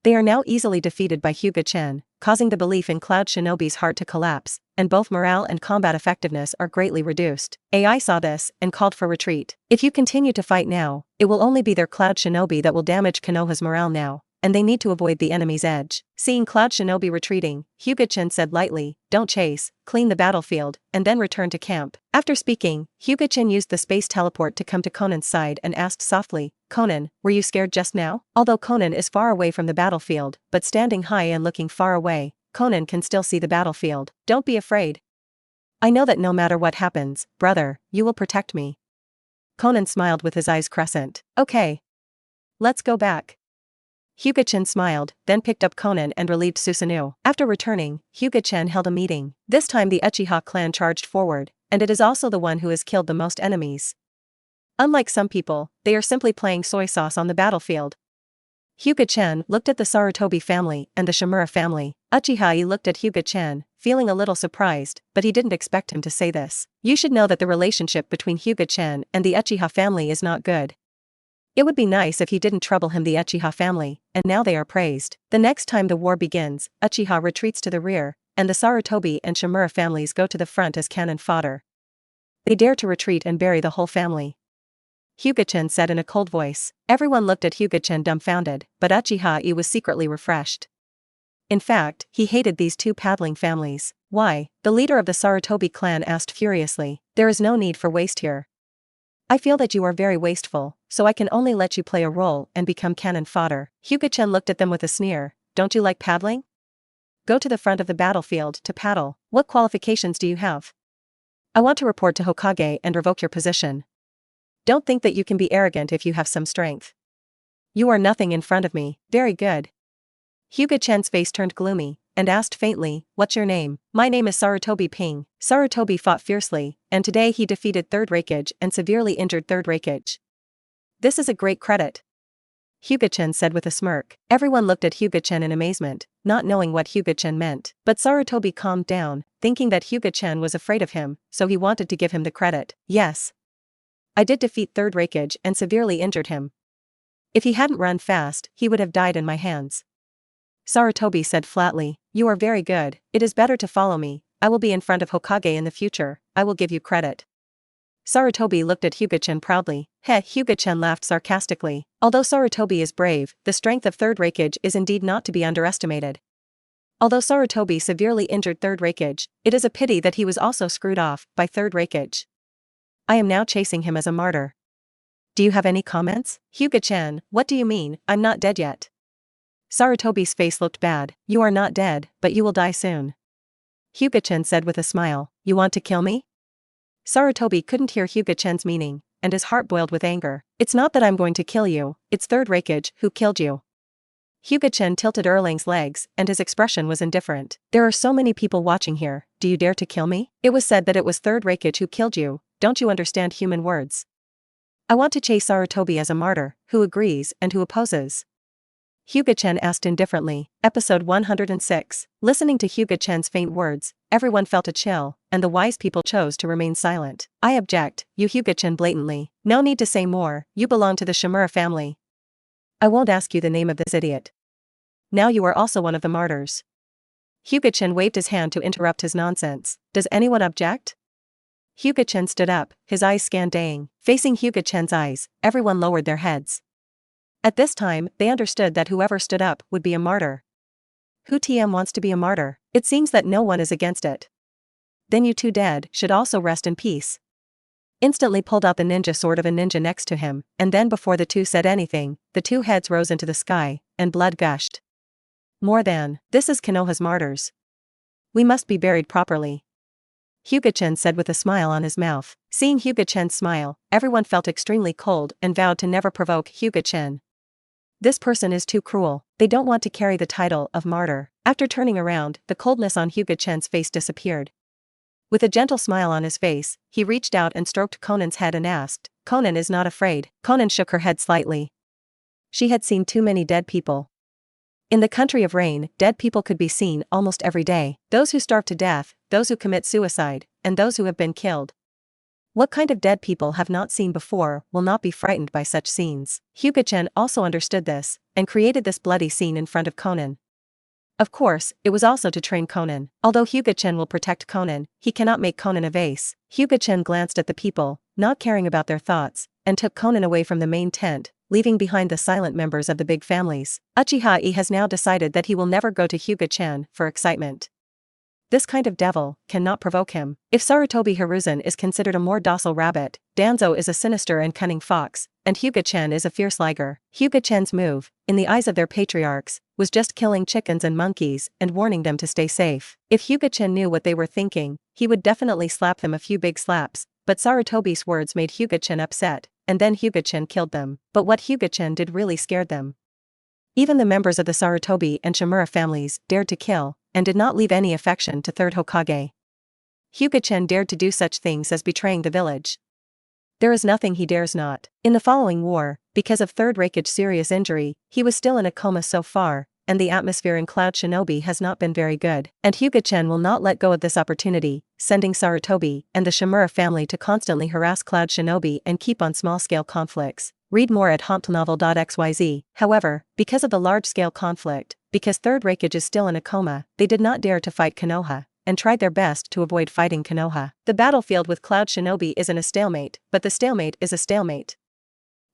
They are now easily defeated by Hyuga Chen, causing the belief in Cloud Shinobi's heart to collapse, and both morale and combat effectiveness are greatly reduced. AI saw this, and called for retreat. If you continue to fight now, it will only be their Cloud Shinobi that will damage Konoha's morale now, and they need to avoid the enemy's edge. Seeing Cloud Shinobi retreating, Hyuga Chen said lightly, "Don't chase, clean the battlefield, and then return to camp." After speaking, Hyuga Chen used the space teleport to come to Conan's side and asked softly, "Conan, were you scared just now?" Although Conan is far away from the battlefield, but standing high and looking far away, Conan can still see the battlefield. "Don't be afraid. I know that no matter what happens, brother, you will protect me. Conan smiled with his eyes crescent. Okay. Let's go back. Hyuga Chen smiled, then picked up Conan and relieved Susanoo. After returning, Hyuga Chen held a meeting. This time the Uchiha clan charged forward, and it is also the one who has killed the most enemies. Unlike some people, they are simply playing soy sauce on the battlefield. Hyuga Chen looked at the Sarutobi family and the Shimura family. Uchiha looked at Hyuga Chen, feeling a little surprised, but he didn't expect him to say this. You should know that the relationship between Hyuga Chen and the Uchiha family is not good. It would be nice if he didn't trouble him, the Uchiha family, and now they are praised. The next time the war begins, Uchiha retreats to the rear, and the Sarutobi and Shimura families go to the front as cannon fodder. They dare to retreat and bury the whole family. Hyuga Chen said in a cold voice. Everyone looked at Hyuga Chen dumbfounded, but Uchiha was secretly refreshed. In fact, he hated these two paddling families. Why? The leader of the Sarutobi clan asked furiously. There is no need for waste here. I feel that you are very wasteful, so I can only let you play a role and become cannon fodder. Hyuga Chen looked at them with a sneer. Don't you like paddling? Go to the front of the battlefield to paddle. What qualifications do you have? I want to report to Hokage and revoke your position. Don't think that you can be arrogant if you have some strength. You are nothing in front of me. Very good. Hyuga Chen's face turned gloomy, and asked faintly, what's your name? My name is Sarutobi Ping. Sarutobi fought fiercely, and today he defeated 3rd Raikage and severely injured 3rd Raikage. This is a great credit. Hyuga Chen said with a smirk. Everyone looked at Hyuga Chen in amazement, not knowing what Hyuga Chen meant. But Sarutobi calmed down, thinking that Hyuga Chen was afraid of him, so he wanted to give him the credit. Yes. I did defeat 3rd Raikage and severely injured him. If he hadn't run fast, he would have died in my hands. Sarutobi said flatly, you are very good, it is better to follow me, I will be in front of Hokage in the future, I will give you credit. Sarutobi looked at Hyuga Chen proudly. Hyuga Chen laughed sarcastically. Although Sarutobi is brave, the strength of 3rd Raikage is indeed not to be underestimated. Although Sarutobi severely injured 3rd Raikage, it is a pity that he was also screwed off by 3rd Raikage. I am now chasing him as a martyr. Do you have any comments? Hyuga Chen, what do you mean, I'm not dead yet? Sarutobi's face looked bad. You are not dead, but you will die soon. Hyuga Chen said with a smile. You want to kill me? Sarutobi couldn't hear Hyuga Chen's meaning, and his heart boiled with anger. It's not that I'm going to kill you, it's 3rd Raikage who killed you. Hyuga Chen tilted Erlang's legs, and his expression was indifferent. There are so many people watching here, do you dare to kill me? It was said that it was 3rd Raikage who killed you, don't you understand human words? I want to chase Sarutobi as a martyr, who agrees and who opposes? Hyuga Chen asked indifferently. Episode 106. Listening to Hyuga Chen's faint words, everyone felt a chill, and the wise people chose to remain silent. I object, you Hyuga Chen blatantly. No need to say more, you belong to the Shimura family. I won't ask you the name of this idiot. Now you are also one of the martyrs. Hyuga Chen waved his hand to interrupt his nonsense. Does anyone object? Hyuga Chen stood up, his eyes scanned Dang. Facing Hyuga Chen's eyes, everyone lowered their heads. At this time, they understood that whoever stood up would be a martyr. Who TM wants to be a martyr? It seems that no one is against it. Then you two dead should also rest in peace. Instantly pulled out the ninja sword of a ninja next to him, and then before the two said anything, the two heads rose into the sky, and blood gushed. More than, this is Konoha's martyrs. We must be buried properly. Hyuga Chen said with a smile on his mouth. Seeing Hyuga Chen's smile, everyone felt extremely cold and vowed to never provoke Hyuga Chen. This person is too cruel, they don't want to carry the title of martyr. After turning around, the coldness on Hyuga Chen's face disappeared. With a gentle smile on his face, he reached out and stroked Conan's head and asked, Conan is not afraid. Conan shook her head slightly. She had seen too many dead people. In the country of rain, dead people could be seen almost every day. Those who starve to death, those who commit suicide, and those who have been killed. What kind of dead people have not seen before will not be frightened by such scenes. Hyuga Chen also understood this, and created this bloody scene in front of Conan. Of course, it was also to train Conan. Although Hyuga Chen will protect Conan, he cannot make Conan a vase. Hyuga Chen glanced at the people, not caring about their thoughts, and took Conan away from the main tent, leaving behind the silent members of the big families. Uchiha has now decided that he will never go to Hyuga Chen for excitement. This kind of devil cannot provoke him. If Sarutobi Hiruzen is considered a more docile rabbit, Danzo is a sinister and cunning fox, and Hyuga Chen is a fierce liger. Hyuga Chen's move, in the eyes of their patriarchs, was just killing chickens and monkeys and warning them to stay safe. If Hyuga Chen knew what they were thinking, he would definitely slap them a few big slaps, but Sarutobi's words made Hyuga Chen upset, and then Hyuga Chen killed them. But what Hyuga Chen did really scared them. Even the members of the Sarutobi and Shimura families dared to kill, and did not leave any affection to third Hokage. Hyuga Chen dared to do such things as betraying the village. There is nothing he dares not. In the following war, because of third Raikage's serious injury, he was still in a coma so far, and the atmosphere in Cloud Shinobi has not been very good. And Hyuga Chen will not let go of this opportunity, sending Sarutobi and the Shimura family to constantly harass Cloud Shinobi and keep on small-scale conflicts. Read more at homptnovel.xyz. However, because of the large-scale conflict, because third Raikage is still in a coma, they did not dare to fight Konoha, and tried their best to avoid fighting Konoha. The battlefield with Cloud Shinobi isn't a stalemate, but the stalemate is a stalemate.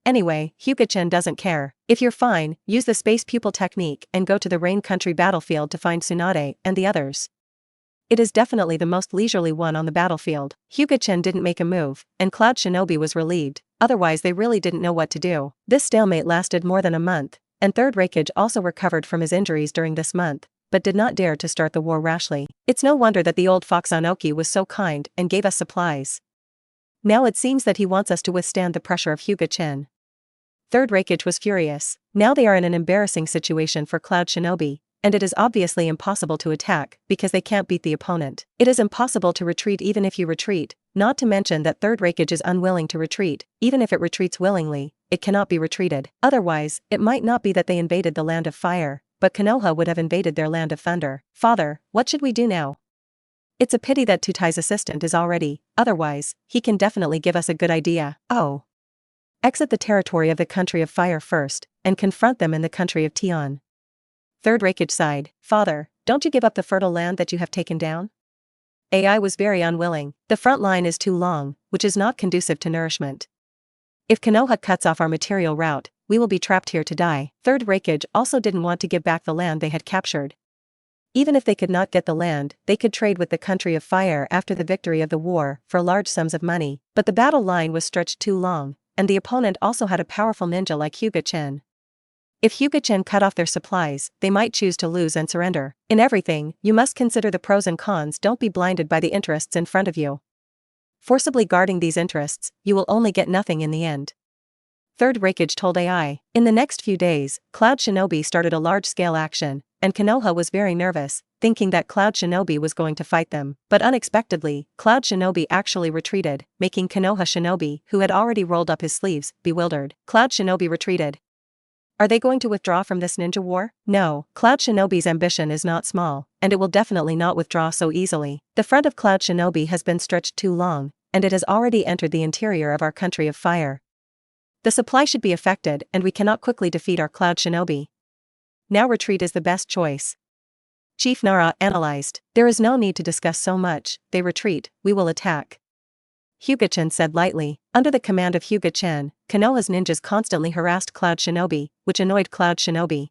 Anyway, Hyuga Chen doesn't care. If you're fine, use the space pupil technique and go to the Rain Country battlefield to find Tsunade and the others. It is definitely the most leisurely one on the battlefield. Hyuga Chen didn't make a move, and Cloud Shinobi was relieved, otherwise they really didn't know what to do. This stalemate lasted more than a month, and third Raikage also recovered from his injuries during this month, but did not dare to start the war rashly. It's no wonder that the old fox Anoki was so kind and gave us supplies. Now it seems that he wants us to withstand the pressure of Hyuga Chen. Third Raikage was furious. Now they are in an embarrassing situation for Cloud Shinobi, and it is obviously impossible to attack because they can't beat the opponent. It is impossible to retreat even if you retreat, not to mention that third Raikage is unwilling to retreat. Even if it retreats willingly, it cannot be retreated. Otherwise, it might not be that they invaded the land of fire, but Konoha would have invaded their land of thunder. Father, what should we do now? It's a pity that Tutai's assistant is already, otherwise, he can definitely give us a good idea. Oh. Exit the territory of the country of fire first, and confront them in the country of Tion. Third Raikage sighed. Father, don't you give up the fertile land that you have taken down? AI was very unwilling. The front line is too long, which is not conducive to nourishment. If Konoha cuts off our material route, we will be trapped here to die. Third Raikage also didn't want to give back the land they had captured. Even if they could not get the land, they could trade with the country of fire after the victory of the war for large sums of money, but the battle line was stretched too long, and the opponent also had a powerful ninja like Hyuga Chen. If Hyuga Chen cut off their supplies, they might choose to lose and surrender. In everything, you must consider the pros and cons. Don't be blinded by the interests in front of you. Forcibly guarding these interests, you will only get nothing in the end. Third Raikage told AI. In the next few days, Cloud Shinobi started a large-scale action, and Konoha was very nervous, thinking that Cloud Shinobi was going to fight them. But unexpectedly, Cloud Shinobi actually retreated, making Konoha Shinobi, who had already rolled up his sleeves, bewildered. Cloud Shinobi retreated. Are they going to withdraw from this ninja war? No, Cloud Shinobi's ambition is not small, and it will definitely not withdraw so easily. The front of Cloud Shinobi has been stretched too long, and it has already entered the interior of our country of fire. The supply should be affected, and we cannot quickly defeat our Cloud Shinobi. Now retreat is the best choice. Chief Nara analyzed. There is no need to discuss so much. They retreat, we will attack. Hyuga Chen said lightly. Under the command of Hyuga Chen, Konoha's ninjas constantly harassed Cloud Shinobi, which annoyed Cloud Shinobi.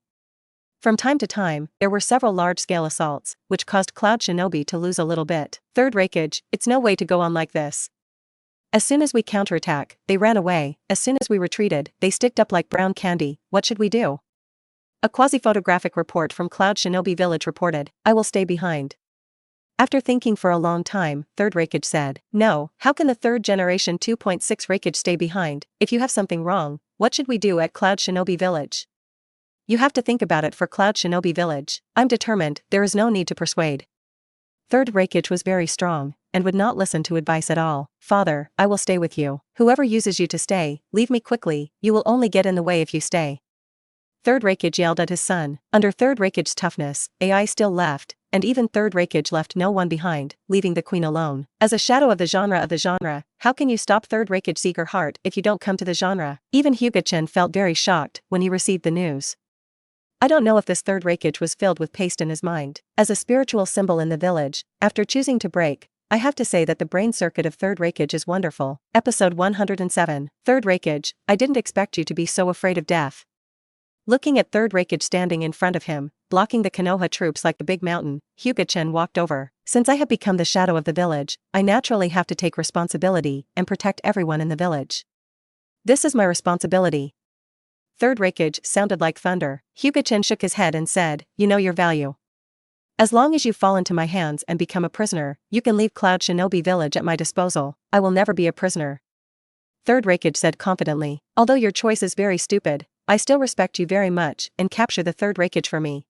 From time to time, there were several large-scale assaults, which caused Cloud Shinobi to lose a little bit. Third Raikage, it's no way to go on like this. As soon as we counterattack, they ran away. As soon as we retreated, they sticked up like brown candy. What should we do? A quasi-photographic report from Cloud Shinobi Village reported, I will stay behind. After thinking for a long time, Third Raikage said, no, how can the third generation 2.6 Raikage stay behind? If you have something wrong, what should we do at Cloud Shinobi Village? You have to think about it for Cloud Shinobi Village. I'm determined, there is no need to persuade. Third Raikage was very strong, and would not listen to advice at all. Father, I will stay with you. Whoever uses you to stay, leave me quickly, you will only get in the way if you stay. Third Raikage yelled at his son. Under Third Raikage's toughness, AI still left, and even Third Raikage left no one behind, leaving the queen alone. As a shadow of the genre, how can you stop Third Raikage Seeker Heart if you don't come to the genre? Even Hyuga Chen felt very shocked when he received the news. I don't know if this Third Raikage was filled with paste in his mind. As a spiritual symbol in the village, after choosing to break, I have to say that the brain circuit of Third Raikage is wonderful. Episode 107. Third Raikage, I didn't expect you to be so afraid of death. Looking at Third Raikage standing in front of him, blocking the Konoha troops like a big mountain, Hyuga Chen walked over. Since I have become the shadow of the village, I naturally have to take responsibility and protect everyone in the village. This is my responsibility. Third Raikage sounded like thunder. Hyuga Chen shook his head and said, you know your value. As long as you fall into my hands and become a prisoner, you can leave Cloud Shinobi Village at my disposal. I will never be a prisoner. Third Reikage said confidently. Although your choice is very stupid, I still respect you very much and capture the third Reikage for me.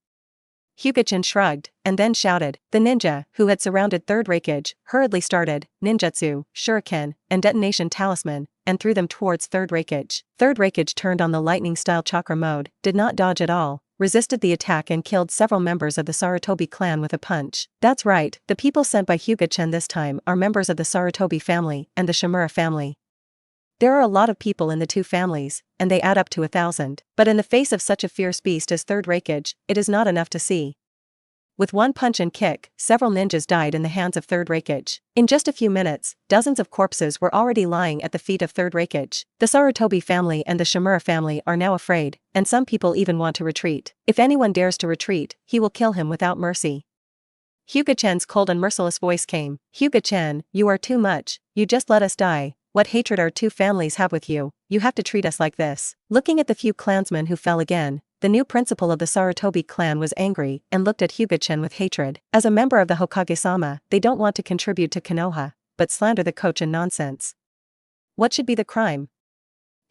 Hyuga Chen shrugged, and then shouted. The ninja, who had surrounded Third Reikage, hurriedly started ninjutsu, shuriken, and detonation talisman, and threw them towards Third Reikage. Third Reikage turned on the lightning-style chakra mode, did not dodge at all, resisted the attack and killed several members of the Sarutobi clan with a punch. That's right, the people sent by Hyuga Chen this time are members of the Sarutobi family and the Shimura family. There are a lot of people in the two families, and they add up to 1,000. But in the face of such a fierce beast as Third Reikage, it is not enough to see. With one punch and kick, several ninjas died in the hands of Third Reikage. In just a few minutes, dozens of corpses were already lying at the feet of Third Reikage. The Sarutobi family and the Shimura family are now afraid, and some people even want to retreat. If anyone dares to retreat, he will kill him without mercy. Hyuga Chen's cold and merciless voice came. Hyuga Chen, you are too much, you just let us die. What hatred our two families have with you, you have to treat us like this. Looking at the few clansmen who fell again, the new principal of the Sarutobi clan was angry and looked at Hyuga Chen with hatred. As a member of the Hokage-sama, they don't want to contribute to Konoha, but slander the coach and nonsense. What should be the crime?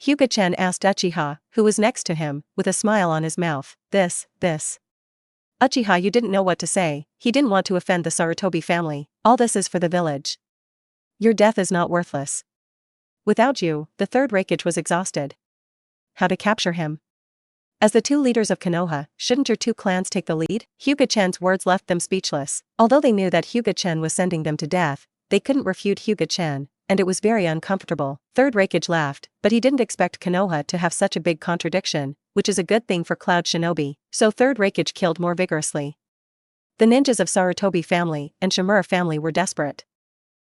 Hyuga Chen asked Uchiha, who was next to him, with a smile on his mouth. This. Uchiha, you didn't know what to say. He didn't want to offend the Sarutobi family. All this is for the village. Your death is not worthless. Without you, the Third Reikage was exhausted. How to capture him? As the two leaders of Konoha, shouldn't your two clans take the lead? Hyuga Chen's words left them speechless. Although they knew that Hyuga Chen was sending them to death, they couldn't refute Hyuga Chen, and it was very uncomfortable. Third Reikage laughed, but he didn't expect Konoha to have such a big contradiction, which is a good thing for Cloud Shinobi, so Third Reikage killed more vigorously. The ninjas of Sarutobi family and Shimura family were desperate.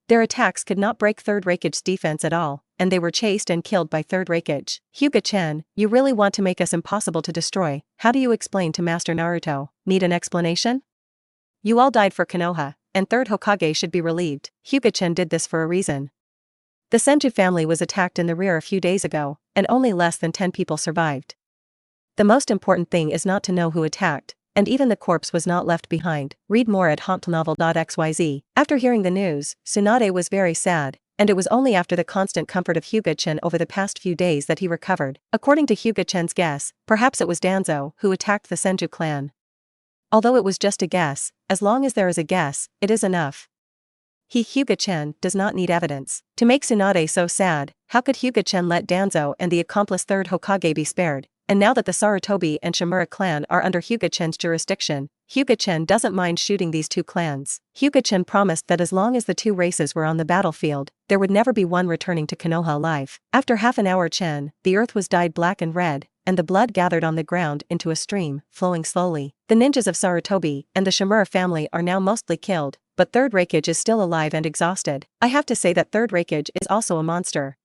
Their attacks could not break Third Reikage's defense at all, and they were chased and killed by Third Reikage. Hyuga Chen, you really want to make us impossible to destroy. How do you explain to Master Naruto? Need an explanation? You all died for Konoha, and Third Hokage should be relieved. Hyuga Chen did this for a reason. The Senju family was attacked in the rear a few days ago, and only less than 10 people survived. The most important thing is not to know who attacked, and even the corpse was not left behind. Read more at hauntnovel.xyz. After hearing the news, Tsunade was very sad, and it was only after the constant comfort of Hyuga Chen over the past few days that he recovered. According to Hyuga Chen's guess, perhaps it was Danzo who attacked the Senju clan. Although it was just a guess, as long as there is a guess, it is enough. Hyuga Chen, does not need evidence. To make Tsunade so sad, how could Hyuga Chen let Danzo and the accomplice Third Hokage be spared? And now that the Sarutobi and Shimura clan are under Hyuga Chen's jurisdiction, Hyuga Chen doesn't mind shooting these two clans. Hyuga Chen promised that as long as the two races were on the battlefield, there would never be one returning to Konoha alive. After half an hour the earth was dyed black and red, and the blood gathered on the ground into a stream, flowing slowly. The ninjas of Sarutobi and the Shimura family are now mostly killed, but Third Reikage is still alive and exhausted. I have to say that Third Reikage is also a monster.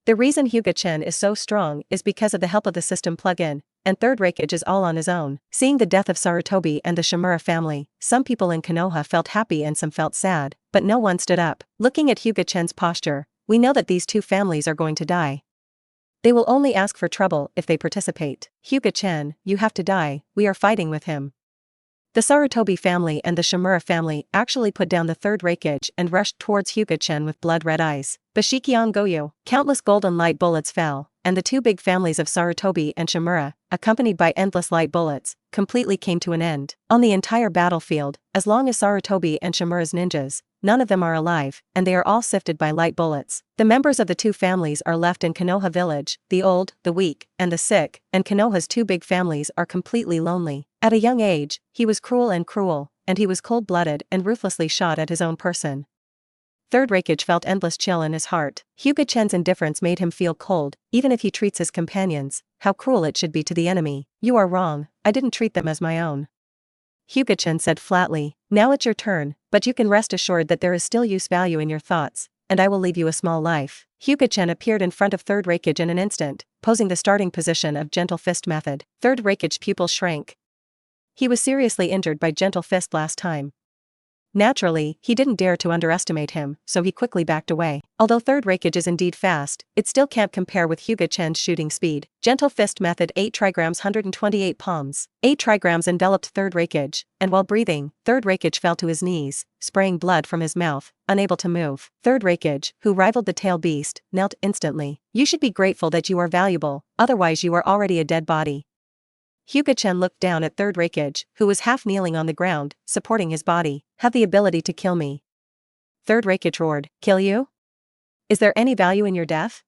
The reason Hyuga Chen is so strong is because of the help of the system plug-in, and Third Reikage is all on his own. Seeing the death of Sarutobi and the Shimura family, some people in Konoha felt happy and some felt sad, but no one stood up. Looking at Hyuga Chen's posture, we know that these two families are going to die. They will only ask for trouble if they participate. Hyuga Chen, you have to die, we are fighting with him. The Sarutobi family and the Shimura family actually put down the Third Reikage and rushed towards Hyuga Chen with blood-red eyes. Bashikion Goyo. Countless golden light bullets fell, and the two big families of Sarutobi and Shimura, accompanied by endless light bullets, completely came to an end. On the entire battlefield, as long as Sarutobi and Shimura's ninjas, none of them are alive, and they are all sifted by light bullets. The members of the two families are left in Konoha village, the old, the weak, and the sick, and Konoha's two big families are completely lonely. At a young age, he was cruel, and he was cold-blooded and ruthlessly shot at his own person. Third Reikage felt endless chill in his heart. Hyuga Chen's indifference made him feel cold, even if he treats his companions. How cruel it should be to the enemy. You are wrong, I didn't treat them as my own. Hyuga Chen said flatly. Now it's your turn, but you can rest assured that there is still value in your thoughts, and I will leave you a small life. Hyuga Chen appeared in front of Third Reikage in an instant, posing the starting position of gentle fist method. Third Reikage's pupil shrank. He was seriously injured by gentle fist last time. Naturally, he didn't dare to underestimate him, so he quickly backed away. Although third rakeage is indeed fast, it still can't compare with Hyuga Chen's shooting speed. Gentle fist method 8 trigrams 128 palms. 8 trigrams enveloped third rakeage, and while breathing, third rakeage fell to his knees, spraying blood from his mouth, unable to move. Third rakeage, who rivaled the tail beast, knelt instantly. You should be grateful that you are valuable, otherwise you are already a dead body. Hyuga Chen looked down at third rakeage, who was half kneeling on the ground, supporting his body. Have the ability to kill me. Third rakeage roared. Kill you? Is there any value in your death?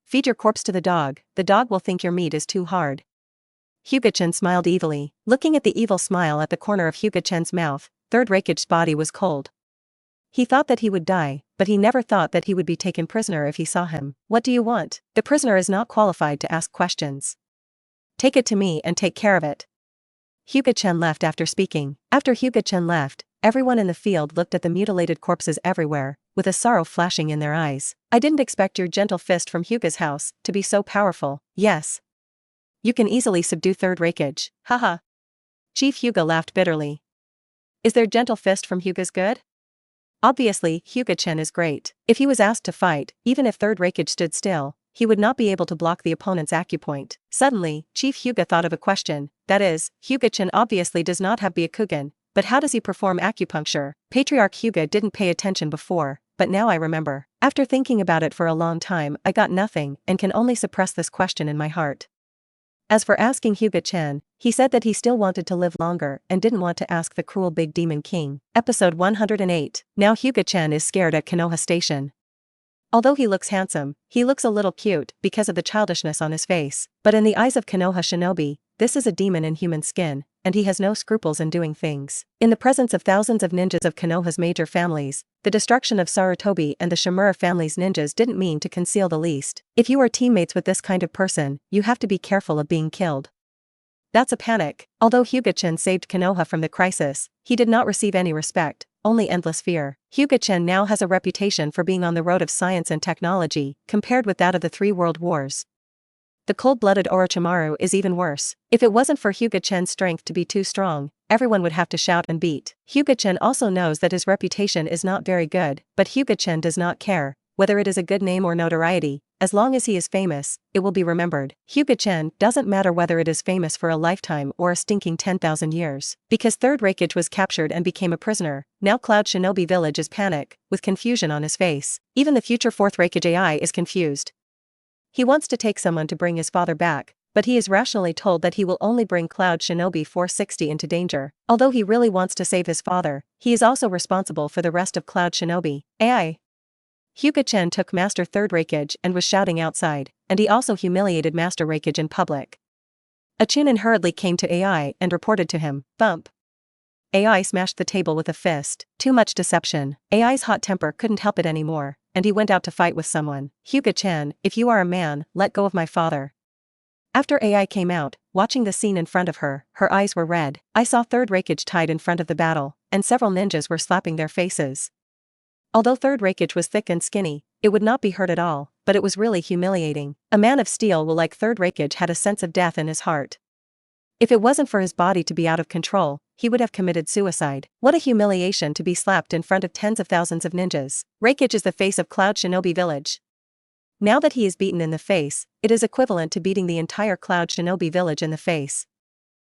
Feed your corpse to the dog will think your meat is too hard. Hyuga Chen smiled evilly. Looking at the evil smile at the corner of Hyuga Chen's mouth, third rakeage's body was cold. He thought that he would die, but he never thought that he would be taken prisoner if he saw him. What do you want? The prisoner is not qualified to ask questions. Take it to me and take care of it. Hyuga Chen left after speaking. After Hyuga Chen left, everyone in the field looked at the mutilated corpses everywhere, with a sorrow flashing in their eyes. I didn't expect your gentle fist from Hyuga's house to be so powerful. Yes. You can easily subdue third rakeage. Haha. Chief Hyuga laughed bitterly. Is their gentle fist from Hyuga's good? Obviously, Hyuga Chen is great. If he was asked to fight, even if third rakeage stood still, he would not be able to block the opponent's acupoint. Suddenly, Chief Hyuga thought of a question. That is, Hyuga Chen obviously does not have Byakugan, but how does he perform acupuncture? Patriarch Hyuga didn't pay attention before, but now I remember. After thinking about it for a long time, I got nothing and can only suppress this question in my heart. As for asking Hyuga Chen, he said that he still wanted to live longer and didn't want to ask the cruel big demon king. Episode 108. Now Hyuga Chen is scared at Konoha Station. Although he looks handsome, he looks a little cute because of the childishness on his face. But in the eyes of Konoha Shinobi, this is a demon in human skin, and he has no scruples in doing things. In the presence of thousands of ninjas of Konoha's major families, the destruction of Sarutobi and the Shimura family's ninjas didn't mean to conceal the least. If you are teammates with this kind of person, you have to be careful of being killed. That's a panic. Although Hyuga Chen saved Konoha from the crisis, he did not receive any respect, only endless fear. Hyuga Chen now has a reputation for being on the road of science and technology, compared with that of the 3 world wars. The cold-blooded Orochimaru is even worse. If it wasn't for Hyuga Chen's strength to be too strong, everyone would have to shout and beat. Hyuga Chen also knows that his reputation is not very good, but Hyuga Chen does not care, whether it is a good name or notoriety, as long as he is famous, it will be remembered. Hyuga Chen doesn't matter whether it is famous for a lifetime or a stinking 10,000 years. Because third rakeage was captured and became a prisoner, now Cloud Shinobi Village is panic, with confusion on his face. Even the future fourth rakeage AI is confused. He wants to take someone to bring his father back, but he is rationally told that he will only bring Cloud Shinobi 460 into danger. Although he really wants to save his father, he is also responsible for the rest of Cloud Shinobi. AI. Hyuga Chen took Master Third Rakeage and was shouting outside, and he also humiliated Master Rakeage in public. A Chunin hurriedly came to AI and reported to him. Bump. AI smashed the table with a fist. Too much deception. AI's hot temper couldn't help it anymore, and he went out to fight with someone. Hyuga Chen, if you are a man, let go of my father. After AI came out, watching the scene in front of her, her eyes were red. I saw Third Rakeage tied in front of the battle, and several ninjas were slapping their faces. Although Third Rakeage was thick and skinny, it would not be hurt at all, but it was really humiliating. A man of steel will like Third Rakeage had a sense of death in his heart. If it wasn't for his body to be out of control, he would have committed suicide. What a humiliation to be slapped in front of tens of thousands of ninjas. Rakeage is the face of Cloud Shinobi Village. Now that he is beaten in the face, it is equivalent to beating the entire Cloud Shinobi Village in the face.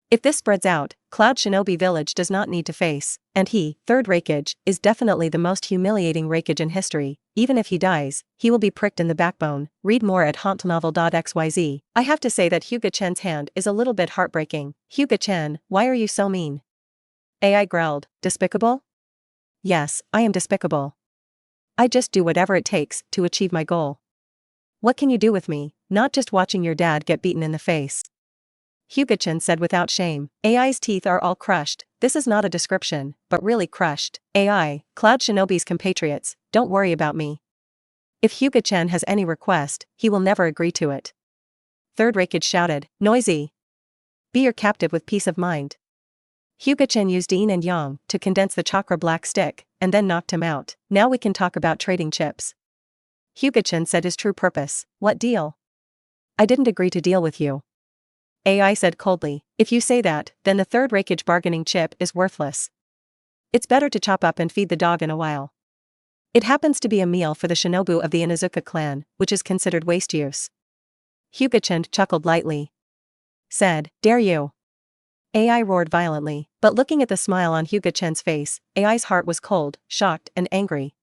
If this spreads out, Cloud Shinobi Village does not need to face, and he, Third Rakeage, is definitely the most humiliating Rakeage in history. Even if he dies, he will be pricked in the backbone. Read more at hauntnovel.xyz. I have to say that Hyuga Chen's hand is a little bit heartbreaking. Hyuga Chen, why are you so mean? AI growled. Despicable? Yes, I am despicable. I just do whatever it takes to achieve my goal. What can you do with me? Not just watching your dad get beaten in the face. Hyuga Chen said without shame. AI's teeth are all crushed. This is not a description, but really crushed. AI, Cloud Shinobi's compatriots, don't worry about me. If Hyuga Chen has any request, he will never agree to it. Third Rakeage shouted. Noisy. Be your captive with peace of mind. Hyuga Chen used yin and yang to condense the chakra black stick, and then knocked him out. Now we can talk about trading chips. Hyuga Chen said his true purpose. What deal? I didn't agree to deal with you. AI said coldly. If you say that, then the Third Rakeage bargaining chip is worthless. It's better to chop up and feed the dog in a while. It happens to be a meal for the shinobu of the Inuzuka clan, which is considered waste use. Hyuga Chen chuckled lightly. Said, "Dare you?" AI roared violently, but looking at the smile on Hyuga Chen's face, AI's heart was cold, shocked, and angry.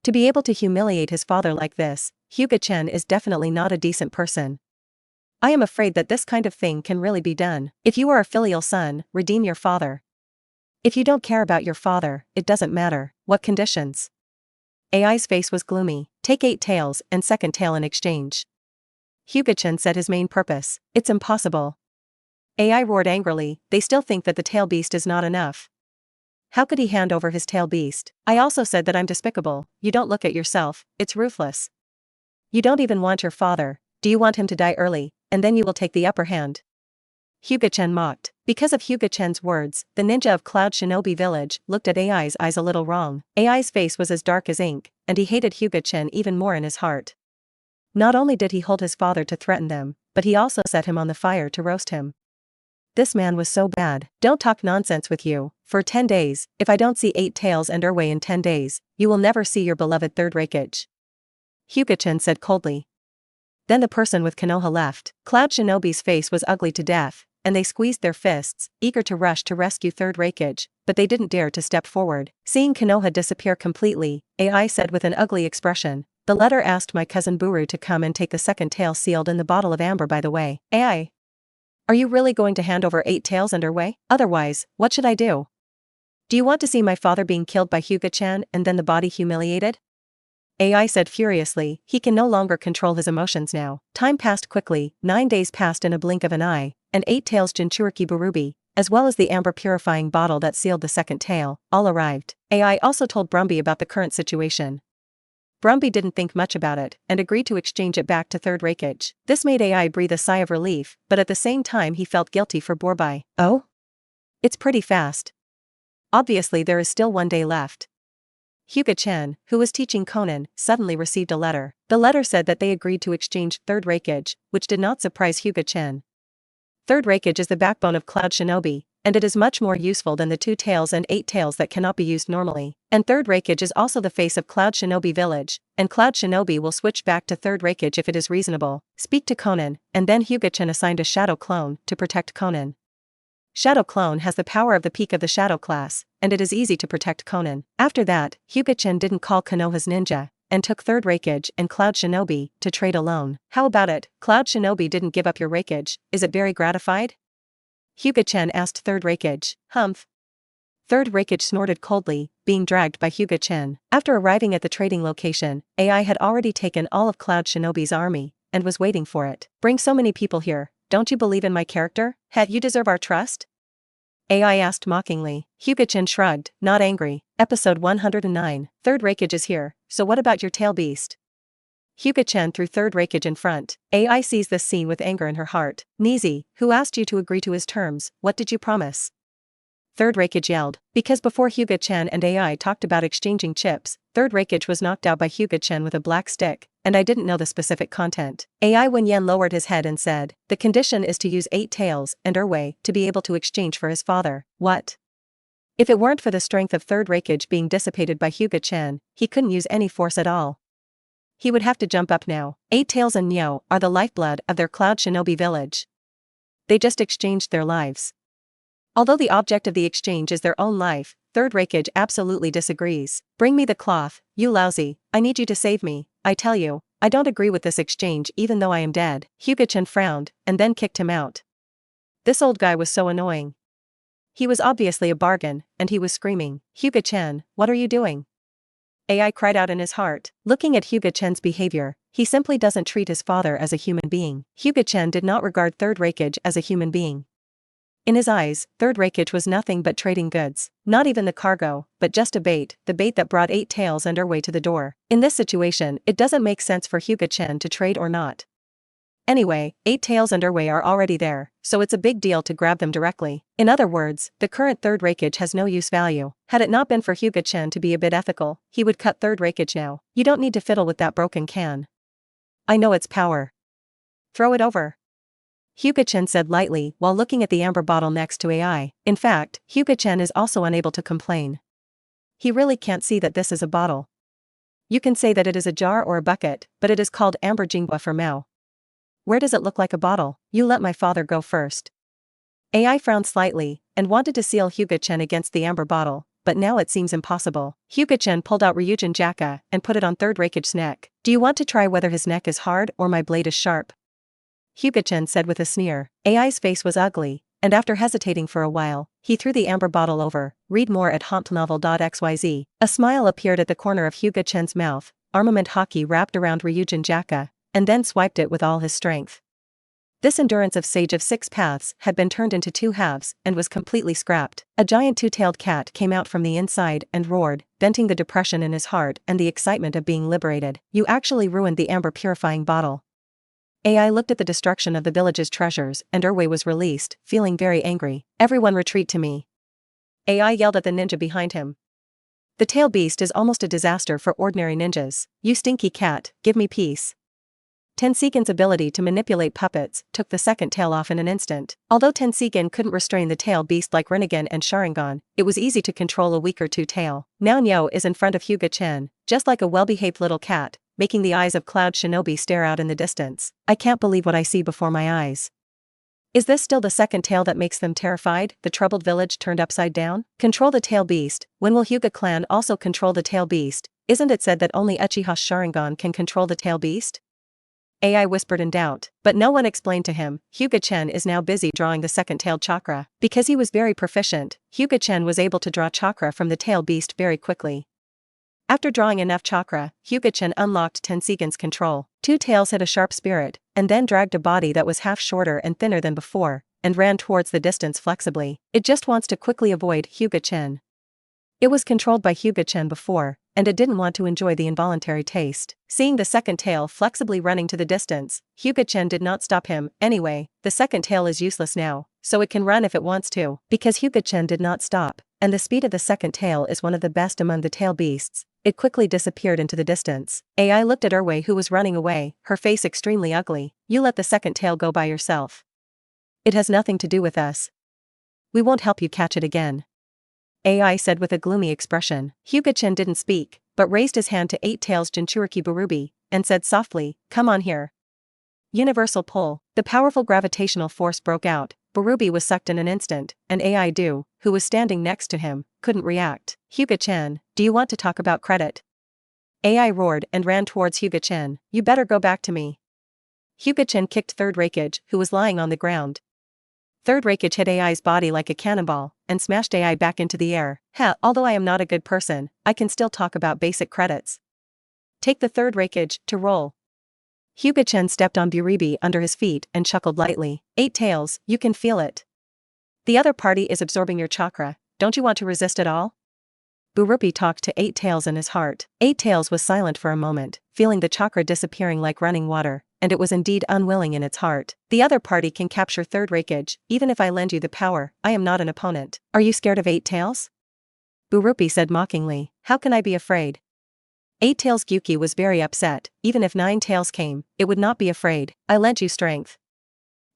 To be able to humiliate his father like this, Hyuga Chen is definitely not a decent person. I am afraid that this kind of thing can really be done. If you are a filial son, redeem your father. If you don't care about your father, it doesn't matter what conditions. AI's face was gloomy. Take 8 tails and second tail in exchange. Hyuga Chen said his main purpose. It's impossible. AI roared angrily. They still think that the tail beast is not enough. How could he hand over his tail beast? I also said that I'm despicable. You don't look at yourself, it's ruthless. You don't even want your father. Do you want him to die early, and then you will take the upper hand? Hyuga Chen mocked. Because of Hyuga Chen's words, the ninja of Cloud Shinobi Village looked at AI's eyes a little wrong. AI's face was as dark as ink, and he hated Hyuga Chen even more in his heart. Not only did he hold his father to threaten them, but he also set him on the fire to roast him. This man was so bad. Don't talk nonsense with you. For 10 days, if I don't see 8 tails and Erway in 10 days, you will never see your beloved third Reikage. Hyuga Chen said coldly. Then the person with Konoha left. Cloud Shinobi's face was ugly to death, and they squeezed their fists, eager to rush to rescue third Reikage, but they didn't dare to step forward. Seeing Konoha disappear completely, AI said with an ugly expression, "The letter asked my cousin Buru to come and take the second tail sealed in the bottle of amber by the way. AI. Are you really going to hand over 8 tails and Erway? Otherwise, what should I do? Do you want to see my father being killed by Hyuga Chen and then the body humiliated?" AI said furiously. He can no longer control his emotions now. Time passed quickly. 9 days passed in a blink of an eye, and 8 tails Jinchuriki Burubi, as well as the amber purifying bottle that sealed the second tail, all arrived. AI also told Brumby about the current situation. Brumby didn't think much about it, and agreed to exchange it back to third Reikage. This made AI breathe a sigh of relief, but at the same time he felt guilty for Borbei. Oh? It's pretty fast. Obviously there is still 1 day left. Hyuga Chen, who was teaching Conan, suddenly received a letter. The letter said that they agreed to exchange third Reikage, which did not surprise Hyuga Chen. Third Reikage is the backbone of Cloud Shinobi, and it is much more useful than the 2 tails and 8 tails that cannot be used normally. And third Reikage is also the face of Cloud Shinobi Village, and Cloud Shinobi will switch back to third Reikage if it is reasonable. Speak to Conan, and then Hyuga Chen assigned a Shadow Clone to protect Conan. Shadow Clone has the power of the peak of the Shadow class, and it is easy to protect Conan. After that, Hyuga Chen didn't call Konoha's ninja, and took third Reikage and Cloud Shinobi to trade alone. How about it? Cloud Shinobi didn't give up your Reikage, is it very gratified? Hyuga Chen asked third Reikage. Humph. Third Reikage snorted coldly, being dragged by Hyuga Chen. After arriving at the trading location, AI had already taken all of Cloud Shinobi's army, and was waiting for it. Bring so many people here, don't you believe in my character? Had you deserve our trust? AI asked mockingly. Hyuga Chen shrugged, not angry. Episode 109. Third Reikage is here, so what about your tail beast? Hyuga Chen threw third Reikage in front. AI sees this scene with anger in her heart. Nizi, who asked you to agree to his terms, what did you promise? Third Reikage yelled. Because before Hyuga Chen and AI talked about exchanging chips, third Reikage was knocked out by Hyuga Chen with a black stick, and I didn't know the specific content. AI Wenyan lowered his head and said, the condition is to use 8 tails and Erway to be able to exchange for his father. What? If it weren't for the strength of third Reikage being dissipated by Hyuga Chen, he couldn't use any force at all. He would have to jump up now. 8 tails and Nyo are the lifeblood of their Cloud Shinobi village. They just exchanged their lives. Although the object of the exchange is their own life, third Reikage absolutely disagrees. Bring me the cloth, you lousy, I need you to save me, I tell you, I don't agree with this exchange even though I am dead. Hyuga Chen frowned, and then kicked him out. This old guy was so annoying. He was obviously a bargain, and he was screaming, Hyuga Chen, what are you doing? AI cried out in his heart. Looking at Hyuga Chen's behavior, he simply doesn't treat his father as a human being. Hyuga Chen did not regard third Reikage as a human being. In his eyes, third Reikage was nothing but trading goods. Not even the cargo, but just a bait, the bait that brought 8 tails and Erway to the door. In this situation, it doesn't make sense for Hyuga Chen to trade or not. Anyway, 8 tails and Erway are already there, so it's a big deal to grab them directly. In other words, the current third Reikage has no use value. Had it not been for Hyuga Chen to be a bit ethical, he would cut third Reikage now. You don't need to fiddle with that broken can. I know its power. Throw it over. Hyuga Chen said lightly while looking at the amber bottle next to AI. In fact, Hyuga Chen is also unable to complain. He really can't see that this is a bottle. You can say that it is a jar or a bucket, but it is called amber jingwa for Mao. Where does it look like a bottle? You let my father go first. AI frowned slightly, and wanted to seal Hyuga Chen against the amber bottle, but now it seems impossible. Hyuga Chen pulled out Ryujin Jaka and put it on Third Rakege's neck. Do you want to try whether his neck is hard or my blade is sharp? Hyuga Chen said with a sneer. AI's face was ugly, and after hesitating for a while, he threw the amber bottle over. Read more at hontnovel.xyz. A smile appeared at the corner of Hyuga Chen's mouth, armament hockey wrapped around Ryujin Jaka, and then swiped it with all his strength. This endurance of Sage of Six Paths had been turned into two halves and was completely scrapped. A giant two-tailed cat came out from the inside and roared, venting the depression in his heart and the excitement of being liberated. You actually ruined the amber purifying bottle. AI looked at the destruction of the village's treasures and Erwei was released, feeling very angry. Everyone retreat to me. AI yelled at the ninja behind him. The tail beast is almost a disaster for ordinary ninjas. You stinky cat, give me peace. Tenseigan's ability to manipulate puppets took the second tail off in an instant. Although Tenseigan couldn't restrain the tail beast like Rinnegan and Sharingan, it was easy to control a weaker two-tail. Now Nyo is in front of Hyuga Chen, just like a well-behaved little cat, making the eyes of Cloud Shinobi stare out in the distance. I can't believe what I see before my eyes. Is this still the second tail that makes them terrified? The troubled village turned upside down? Control the tail beast. When will Hyuga clan also control the tail beast? Isn't it said that only Uchiha's Sharingan can control the tail beast? AI whispered in doubt, but no one explained to him. Hyuga Chen is now busy drawing the second-tailed chakra. Because he was very proficient, Hyuga Chen was able to draw chakra from the tail beast very quickly. After drawing enough chakra, Hyuga Chen unlocked Tenseigan's control. Two tails hit a sharp spirit, and then dragged a body that was half shorter and thinner than before, and ran towards the distance flexibly. It just wants to quickly avoid Hyuga Chen. It was controlled by Hyuga Chen before, and it didn't want to enjoy the involuntary taste. Seeing the second tail flexibly running to the distance, Hyuga Chen did not stop him. Anyway, the second tail is useless now, so it can run if it wants to. Because Hyuga Chen did not stop, and the speed of the second tail is one of the best among the tail beasts, it quickly disappeared into the distance. AI looked at Erwei who was running away, her face extremely ugly. You let the second tail go by yourself. It has nothing to do with us. We won't help you catch it again. AI said with a gloomy expression. Hyuga Chen didn't speak, but raised his hand to Eight Tails Jinchuriki Burubi, and said softly, come on here. Universal pull. The powerful gravitational force broke out. Burubi was sucked in an instant, and AI Du, who was standing next to him, couldn't react. Hyuga Chen, do you want to talk about credit? AI roared and ran towards Hyuga Chen. You better go back to me. Hyuga Chen kicked Third Rakege, who was lying on the ground. Third Rakege hit AI's body like a cannonball, and smashed AI back into the air. Although I am not a good person, I can still talk about basic credits. Take the Third Rakege to roll. Hyuga Chen stepped on Burubi under his feet and chuckled lightly. Eight Tails, you can feel it. The other party is absorbing your chakra, don't you want to resist at all? Burubi talked to Eight Tails in his heart. Eight Tails was silent for a moment, feeling the chakra disappearing like running water, and it was indeed unwilling in its heart. The other party can capture Third Rakege, even if I lend you the power, I am not an opponent. Are you scared of Eight Tails? Burubi said mockingly. How can I be afraid? Eight Tails Gyuki was very upset. Even if Nine Tails came, it would not be afraid. I lent you strength.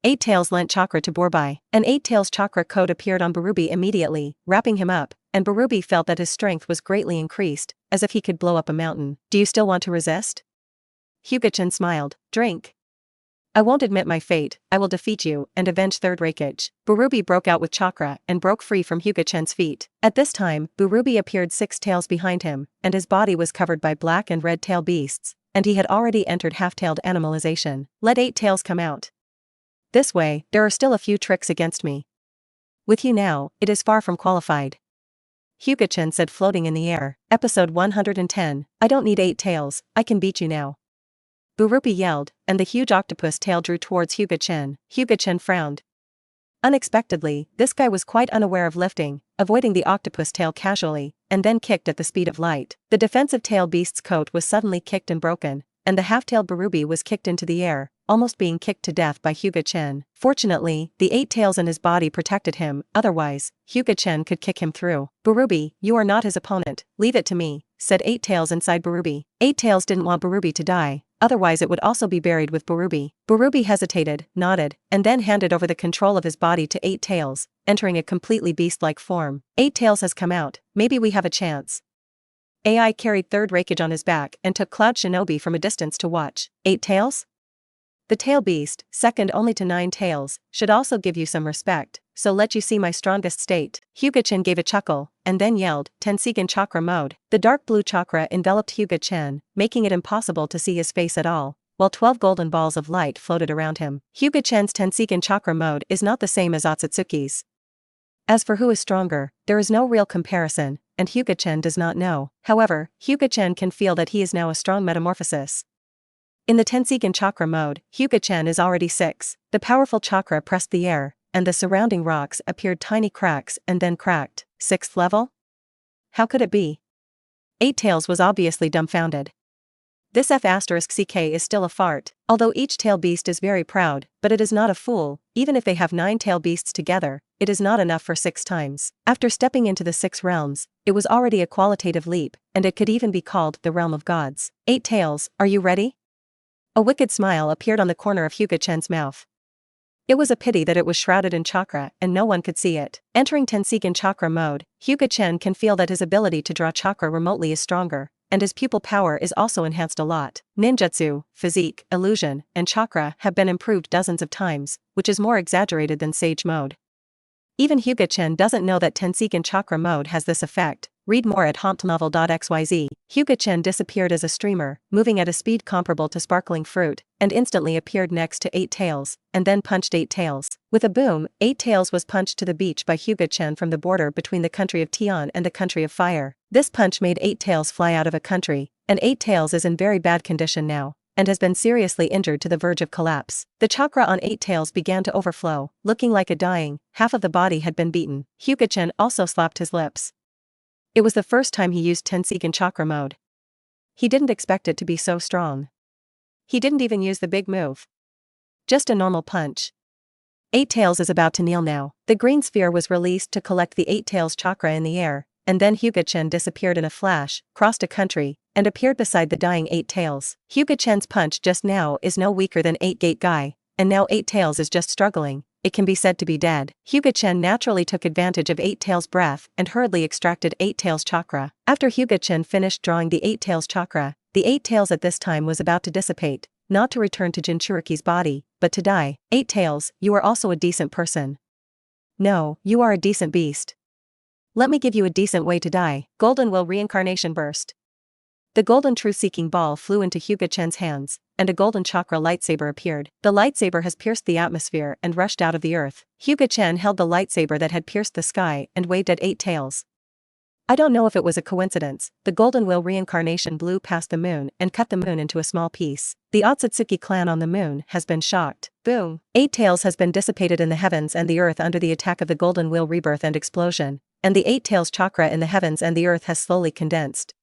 Eight Tails lent chakra to Burubi. An Eight Tails chakra code appeared on Burubi immediately, wrapping him up, and Burubi felt that his strength was greatly increased, as if he could blow up a mountain. Do you still want to resist? Hyuga Chen smiled. Drink. I won't admit my fate, I will defeat you and avenge Third Rakege. Burubi broke out with chakra and broke free from Hyuga Chen's feet. At this time, Burubi appeared 6 tails behind him, and his body was covered by black and red tail beasts, and he had already entered half-tailed animalization. Let 8 tails come out. This way, there are still a few tricks against me. With you now, it is far from qualified. Hyuga Chen said floating in the air. Episode 110. I don't need 8 tails, I can beat you now. Burubi yelled, and the huge octopus tail drew towards Hyuga Chen. Hyuga Chen frowned. Unexpectedly, this guy was quite unaware of lifting, avoiding the octopus tail casually, and then kicked at the speed of light. The defensive tail beast's coat was suddenly kicked and broken, and the half-tailed Burubi was kicked into the air, almost being kicked to death by Hyuga Chen. Fortunately, the 8 tails in his body protected him, otherwise, Hyuga Chen could kick him through. Burubi, you are not his opponent, leave it to me, said 8 tails inside Burubi. 8 tails didn't want Burubi to die, otherwise it would also be buried with Burubi. Burubi hesitated, nodded, and then handed over the control of his body to 8 tails, entering a completely beast-like form. 8 tails has come out, maybe we have a chance. AI carried third Raikage on his back and took Cloud Shinobi from a distance to watch. 8 tails? The tail beast, second only to 9 tails, should also give you some respect, so let you see my strongest state. Hyuga Chen gave a chuckle, and then yelled, Tenseigan chakra mode. The dark blue chakra enveloped Hyuga Chen, making it impossible to see his face at all, while 12 golden balls of light floated around him. Hyuga Chen's Tenseigan chakra mode is not the same as Otsutsuki's. As for who is stronger, there is no real comparison, and Hyuga Chen does not know. However, Hyuga Chen can feel that he is now a strong metamorphosis. In the Tenseigan chakra mode, Hyuga Chen is already 6. The powerful chakra pressed the air, and the surrounding rocks appeared tiny cracks and then cracked. 6th level? How could it be? 8 tails was obviously dumbfounded. This F***ck is still a fart, although each tail beast is very proud, but it is not a fool. Even if they have 9 tail beasts together, it is not enough for 6 times. After stepping into the 6 realms, it was already a qualitative leap, and it could even be called the realm of gods. 8 tails, are you ready? A wicked smile appeared on the corner of Hyuga Chen's mouth. It was a pity that it was shrouded in chakra and no one could see it. Entering Tenseigan chakra mode, Hyuga Chen can feel that his ability to draw chakra remotely is stronger, and his pupil power is also enhanced a lot. Ninjutsu, physique, illusion, and chakra have been improved dozens of times, which is more exaggerated than Sage mode. Even Hyuga Chen doesn't know that Tenseigan chakra mode has this effect. Read more at hompnovel.xyz. Hyuga Chen disappeared as a streamer, moving at a speed comparable to sparkling fruit, and instantly appeared next to 8 tails, and then punched 8 tails. With a boom, 8 tails was punched to the beach by Hyuga Chen from the border between the country of Tian and the country of fire. This punch made 8 tails fly out of a country, and 8 tails is in very bad condition now, and has been seriously injured to the verge of collapse. The chakra on 8 tails began to overflow, looking like a dying, half of the body had been beaten. Hyuga Chen also slapped his lips. It was the first time he used Tenseigan chakra mode. He didn't expect it to be so strong. He didn't even use the big move. Just a normal punch. 8 tails is about to kneel now. The green sphere was released to collect the 8 tails chakra in the air, and then Hyuga Chen disappeared in a flash, crossed a country, and appeared beside the dying 8 tails. Hyuga Chen's punch just now is no weaker than 8 gate guy, and now 8 tails is just struggling. It can be said to be dead. Hyuga Chen naturally took advantage of 8 tails breath and hurriedly extracted 8 tails chakra. After Hyuga Chen finished drawing the 8 tails chakra, the 8 tails at this time was about to dissipate, not to return to Jinchuriki's body, but to die. 8 tails, you are also a decent person. No, you are a decent beast. Let me give you a decent way to die. Golden Will reincarnation burst. The golden truth-seeking ball flew into Hyuga Chen's hands, and a golden chakra lightsaber appeared. The lightsaber has pierced the atmosphere and rushed out of the earth. Hyuga Chen held the lightsaber that had pierced the sky and waved at 8 tails. I don't know if it was a coincidence, the golden will reincarnation blew past the moon and cut the moon into a small piece. The Otsutsuki clan on the moon has been shocked. Boom! 8 tails has been dissipated in the heavens and the earth under the attack of the golden will rebirth and explosion, and the 8 tails chakra in the heavens and the earth has slowly condensed.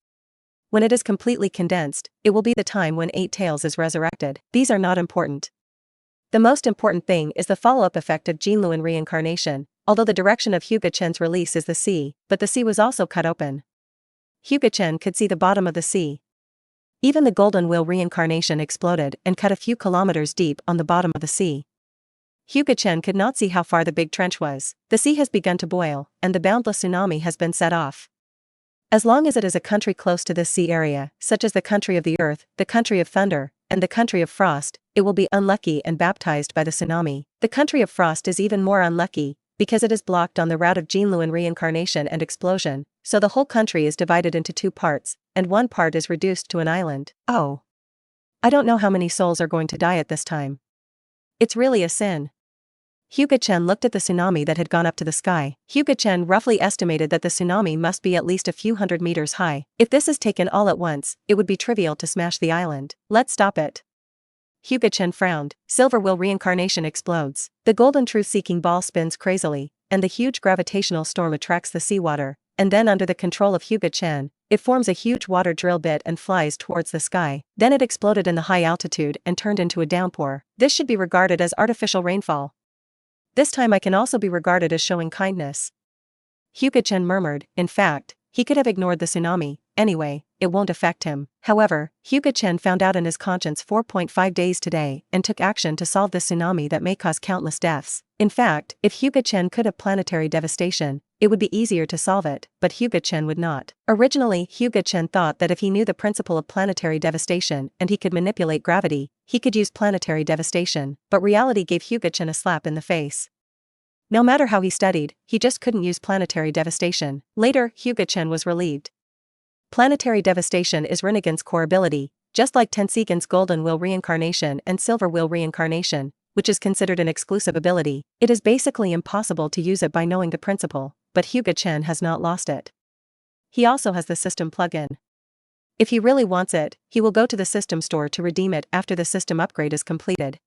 When it is completely condensed, it will be the time when 8 tails is resurrected. These are not important. The most important thing is the follow-up effect of Jinluan reincarnation, although the direction of Hyuga Chen's release is the sea, but the sea was also cut open. Hyuga Chen could see the bottom of the sea. Even the golden will reincarnation exploded and cut a few kilometers deep on the bottom of the sea. Hyuga Chen could not see how far the big trench was. The sea has begun to boil, and the boundless tsunami has been set off. As long as it is a country close to this sea area, such as the country of the earth, the country of thunder, and the country of frost, it will be unlucky and baptized by the tsunami. The country of frost is even more unlucky, because it is blocked on the route of Jinluan reincarnation and explosion, so the whole country is divided into 2 parts, and one part is reduced to an island. Oh. I don't know how many souls are going to die at this time. It's really a sin. Hyuga Chen looked at the tsunami that had gone up to the sky. Hyuga Chen roughly estimated that the tsunami must be at least a few hundred meters high. If this is taken all at once, it would be trivial to smash the island. Let's stop it. Hyuga Chen frowned. Silver will reincarnation explodes. The golden truth-seeking ball spins crazily, and the huge gravitational storm attracts the seawater, and then under the control of Hyuga Chen, it forms a huge water drill bit and flies towards the sky. Then it exploded in the high altitude and turned into a downpour. This should be regarded as artificial rainfall. This time I can also be regarded as showing kindness. Hyuga Chen murmured. In fact, he could have ignored the tsunami. Anyway, it won't affect him. However, Hyuga Chen found out in his conscience 4.5 days today and took action to solve the tsunami that may cause countless deaths. In fact, if Hyuga Chen could have planetary devastation, it would be easier to solve it, but Hyuga Chen would not. Originally, Hyuga Chen thought that if he knew the principle of planetary devastation and he could manipulate gravity, he could use planetary devastation, but reality gave Hyuga Chen a slap in the face. No matter how he studied, he just couldn't use planetary devastation. Later, Hyuga Chen was relieved. Planetary devastation is Rinnegan's core ability, just like Tenseigan's golden wheel reincarnation and silver wheel reincarnation, which is considered an exclusive ability. It is basically impossible to use it by knowing the principle, but Hyuga Chen has not lost it. He also has the system plugin. If he really wants it, he will go to the system store to redeem it after the system upgrade is completed.